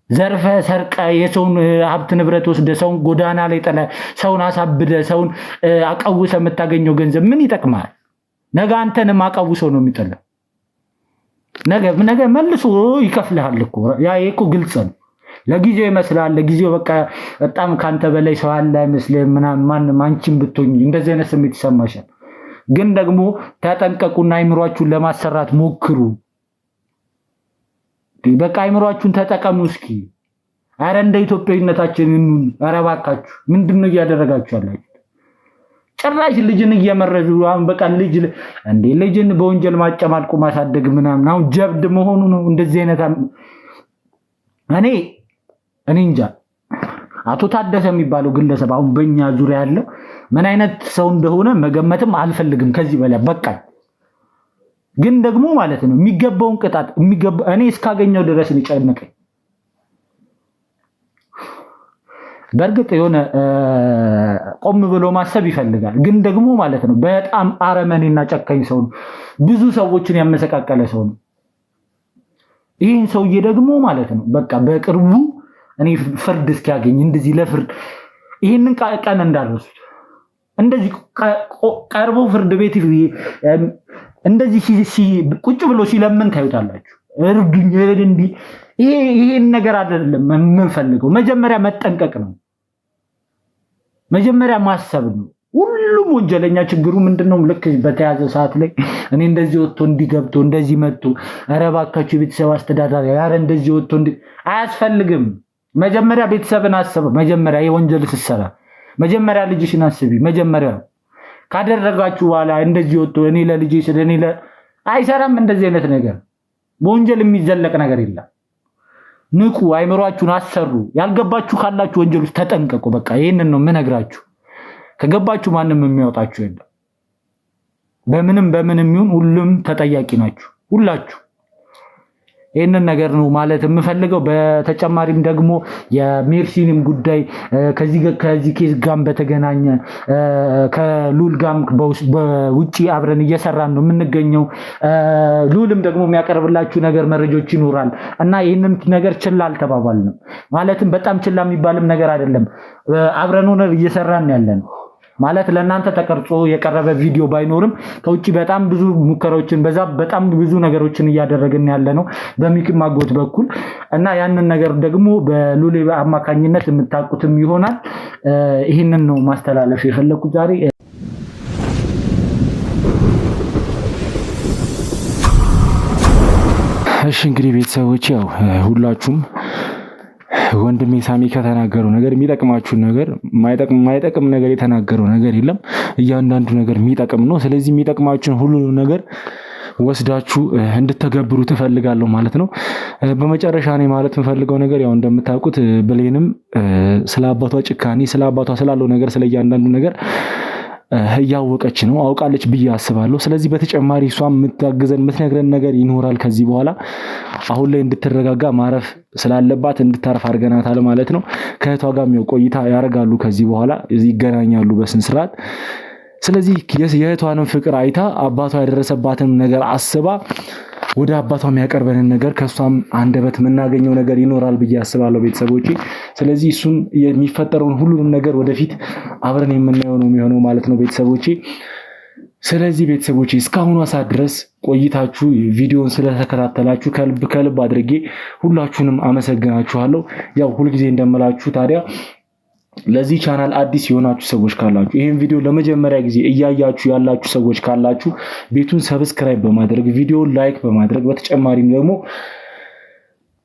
ዘርፈ ሰርቀ የሰውን ሀብት ንብረት ወስደ ሰውን ጎዳና ላይ ጥለ ሰውን አሳብደ ሰውን አቀውሰ የምታገኘው ገንዘብ ምን ይጠቅማል? ነገ አንተንም አቀውሰው ነው የሚጥለው። ነገ መልሶ ይከፍልሃል እኮ። ያ እኮ ግልጽ ነው። ለጊዜው ይመስላል። ለጊዜው በቃ በጣም ካንተ በላይ ሰው አለ አይመስልም ምናምን። ማንም አንቺም ብትሆኝ እንደዚህ አይነት ስሜት ይሰማሻል። ግን ደግሞ ተጠንቀቁና አይምሯችሁን ለማሰራት ሞክሩ። በቃ አይምሯችሁን ተጠቀሙ እስኪ። አረ እንደ ኢትዮጵያዊነታችን እንኑን። አረ እባካችሁ ምንድነው እያደረጋችሁ ያላችሁ? ጭራሽ ልጅን እየመረዙ አሁን በቃ ልጅን በወንጀል ማጨማልቁ ማሳደግ ምናምን አሁን ጀብድ መሆኑ ነው። እንደዚህ አይነት እኔ እንጃ። አቶ ታደሰ የሚባለው ግለሰብ አሁን በእኛ ዙሪያ ያለው ምን አይነት ሰው እንደሆነ መገመትም አልፈልግም ከዚህ በላይ በቃ። ግን ደግሞ ማለት ነው የሚገባውን ቅጣት እኔ እስካገኘው ድረስ ሊጨነቀኝ። በእርግጥ የሆነ ቆም ብሎ ማሰብ ይፈልጋል። ግን ደግሞ ማለት ነው በጣም አረመኔና ጨካኝ ሰው ነው። ብዙ ሰዎችን ያመሰቃቀለ ሰው ነው። ይህን ሰውዬ ደግሞ ማለት ነው በቃ በቅርቡ እኔ ፍርድ እስኪያገኝ እንደዚህ ለፍርድ ይህንን ቀን እንዳረሱት እንደዚህ ቀርቦ ፍርድ ቤት እንደዚህ ቁጭ ብሎ ሲለምን ታዩታላችሁ። እርዱኝ እንዲህ ይሄን ነገር አይደለም የምንፈልገው። መጀመሪያ መጠንቀቅ ነው። መጀመሪያ ማሰብ ነው። ሁሉም ወንጀለኛ ችግሩ ምንድነው? ልክ በተያዘ ሰዓት ላይ እኔ እንደዚህ ወጥቶ እንዲገብቶ እንደዚህ መጥቶ ኧረ እባካችሁ የቤተሰብ አስተዳዳሪ ኧረ እንደዚህ ወጥቶ አያስፈልግም። መጀመሪያ ቤተሰብን አስብ። መጀመሪያ የወንጀል ስትሰራ መጀመሪያ ልጅሽን አስቢ። መጀመሪያ ካደረጋችሁ በኋላ እንደዚህ ወጥቶ እኔ ለልጄ ስለ እኔ አይሰራም። እንደዚህ አይነት ነገር በወንጀል የሚዘለቅ ነገር የለም። ንቁ፣ አይምሯችሁን አሰሩ። ያልገባችሁ ካላችሁ ወንጀል ውስጥ ተጠንቀቁ። በቃ ይሄንን ነው የምነግራችሁ። ከገባችሁ ማንም የሚያወጣችሁ የለም። በምንም ይሁን ሁሉም ተጠያቂ ናችሁ ሁላችሁ። ይህንን ነገር ነው ማለት የምፈልገው። በተጨማሪም ደግሞ የሜርሲንም ጉዳይ ከዚህ ኬዝ ጋር በተገናኘ ከሉል ጋር በውጪ አብረን እየሰራን ነው የምንገኘው። ሉልም ደግሞ የሚያቀርብላችሁ ነገር መረጃዎች ይኖራል እና ይህንን ነገር ችላ አልተባባልንም። ማለትም በጣም ችላ የሚባልም ነገር አይደለም። አብረን ሆነን እየሰራን ያለን ማለት ለእናንተ ተቀርጾ የቀረበ ቪዲዮ ባይኖርም ከውጪ በጣም ብዙ ሙከራዎችን በጣም ብዙ ነገሮችን እያደረግን ያለ ነው በሚኪ ማጎት በኩል እና ያንን ነገር ደግሞ በሉሌ አማካኝነት የምታውቁትም ይሆናል። ይህንን ነው ማስተላለፍ የፈለኩት ዛሬ። እሺ እንግዲህ ቤተሰቦች ያው ሁላችሁም ወንድሜ ሳሚ ከተናገረው ነገር የሚጠቅማችሁን ነገር ማይጠቅም ነገር የተናገረው ነገር የለም። እያንዳንዱ ነገር የሚጠቅም ነው። ስለዚህ የሚጠቅማችሁን ሁሉንም ነገር ወስዳችሁ እንድትተገብሩ ትፈልጋለሁ ማለት ነው። በመጨረሻ እኔ ማለት የምፈልገው ነገር ያው እንደምታውቁት ብሌንም ስለ አባቷ ጭካኔ፣ ስለ አባቷ ስላለው ነገር፣ ስለ እያንዳንዱ ነገር እያወቀች ነው፣ አውቃለች ብዬ አስባለሁ። ስለዚህ በተጨማሪ እሷም የምታግዘን የምትነግረን ነገር ይኖራል ከዚህ በኋላ። አሁን ላይ እንድትረጋጋ ማረፍ ስላለባት እንድታርፍ አድርገናታል ማለት ነው። ከእህቷ ጋር ቆይታ ያደርጋሉ ከዚህ በኋላ ይገናኛሉ በስነ ስርዓት። ስለዚህ የእህቷንም ፍቅር አይታ አባቷ ያደረሰባትን ነገር አስባ ወደ አባቷ የሚያቀርበንን ነገር ከሷም አንደበት የምናገኘው ነገር ይኖራል ብዬ አስባለሁ ቤተሰቦቼ። ስለዚህ እሱን የሚፈጠረውን ሁሉንም ነገር ወደፊት አብረን የምናየው ነው የሚሆነው ማለት ነው ቤተሰቦቼ። ስለዚህ ቤተሰቦቼ እስካሁኗ ሰዓት ድረስ ቆይታችሁ ቪዲዮን ስለተከታተላችሁ ከልብ አድርጌ ሁላችሁንም አመሰግናችኋለሁ። ያው ሁልጊዜ እንደምላችሁ ታዲያ ለዚህ ቻናል አዲስ የሆናችሁ ሰዎች ካላችሁ ይሄን ቪዲዮ ለመጀመሪያ ጊዜ እያያችሁ ያላችሁ ሰዎች ካላችሁ ቤቱን ሰብስክራይብ በማድረግ ቪዲዮውን ላይክ በማድረግ በተጨማሪም ደግሞ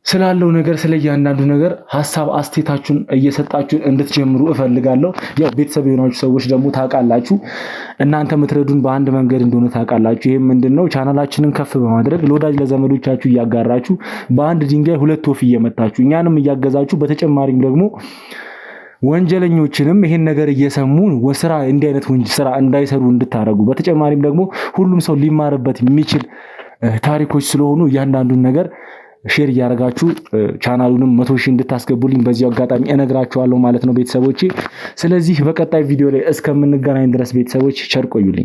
ስላለው ነገር ስለያንዳንዱ ነገር ሐሳብ አስተያየታችሁን እየሰጣችሁን እንድትጀምሩ እፈልጋለሁ። ያው ቤተሰብ የሆናችሁ ሰዎች ደግሞ ታውቃላችሁ እናንተ የምትረዱን በአንድ መንገድ እንደሆነ ታውቃላችሁ። ይሄም ምንድነው ቻናላችንን ከፍ በማድረግ ለወዳጅ ለዘመዶቻችሁ እያጋራችሁ በአንድ ድንጋይ ሁለት ወፍ እየመታችሁ እኛንም እያገዛችሁ በተጨማሪም ደግሞ ወንጀለኞችንም ይሄን ነገር እየሰሙ ወስራ እንዲህ አይነት ስራ እንዳይሰሩ እንድታረጉ በተጨማሪም ደግሞ ሁሉም ሰው ሊማርበት የሚችል ታሪኮች ስለሆኑ እያንዳንዱን ነገር ሼር እያደረጋችሁ ቻናሉንም 100,000 እንድታስገቡልኝ በዚሁ አጋጣሚ እነግራችኋለሁ ማለት ነው ቤተሰቦቼ። ስለዚህ በቀጣይ ቪዲዮ ላይ እስከምንገናኝ ድረስ ቤተሰቦች ቸር ቆዩልኝ።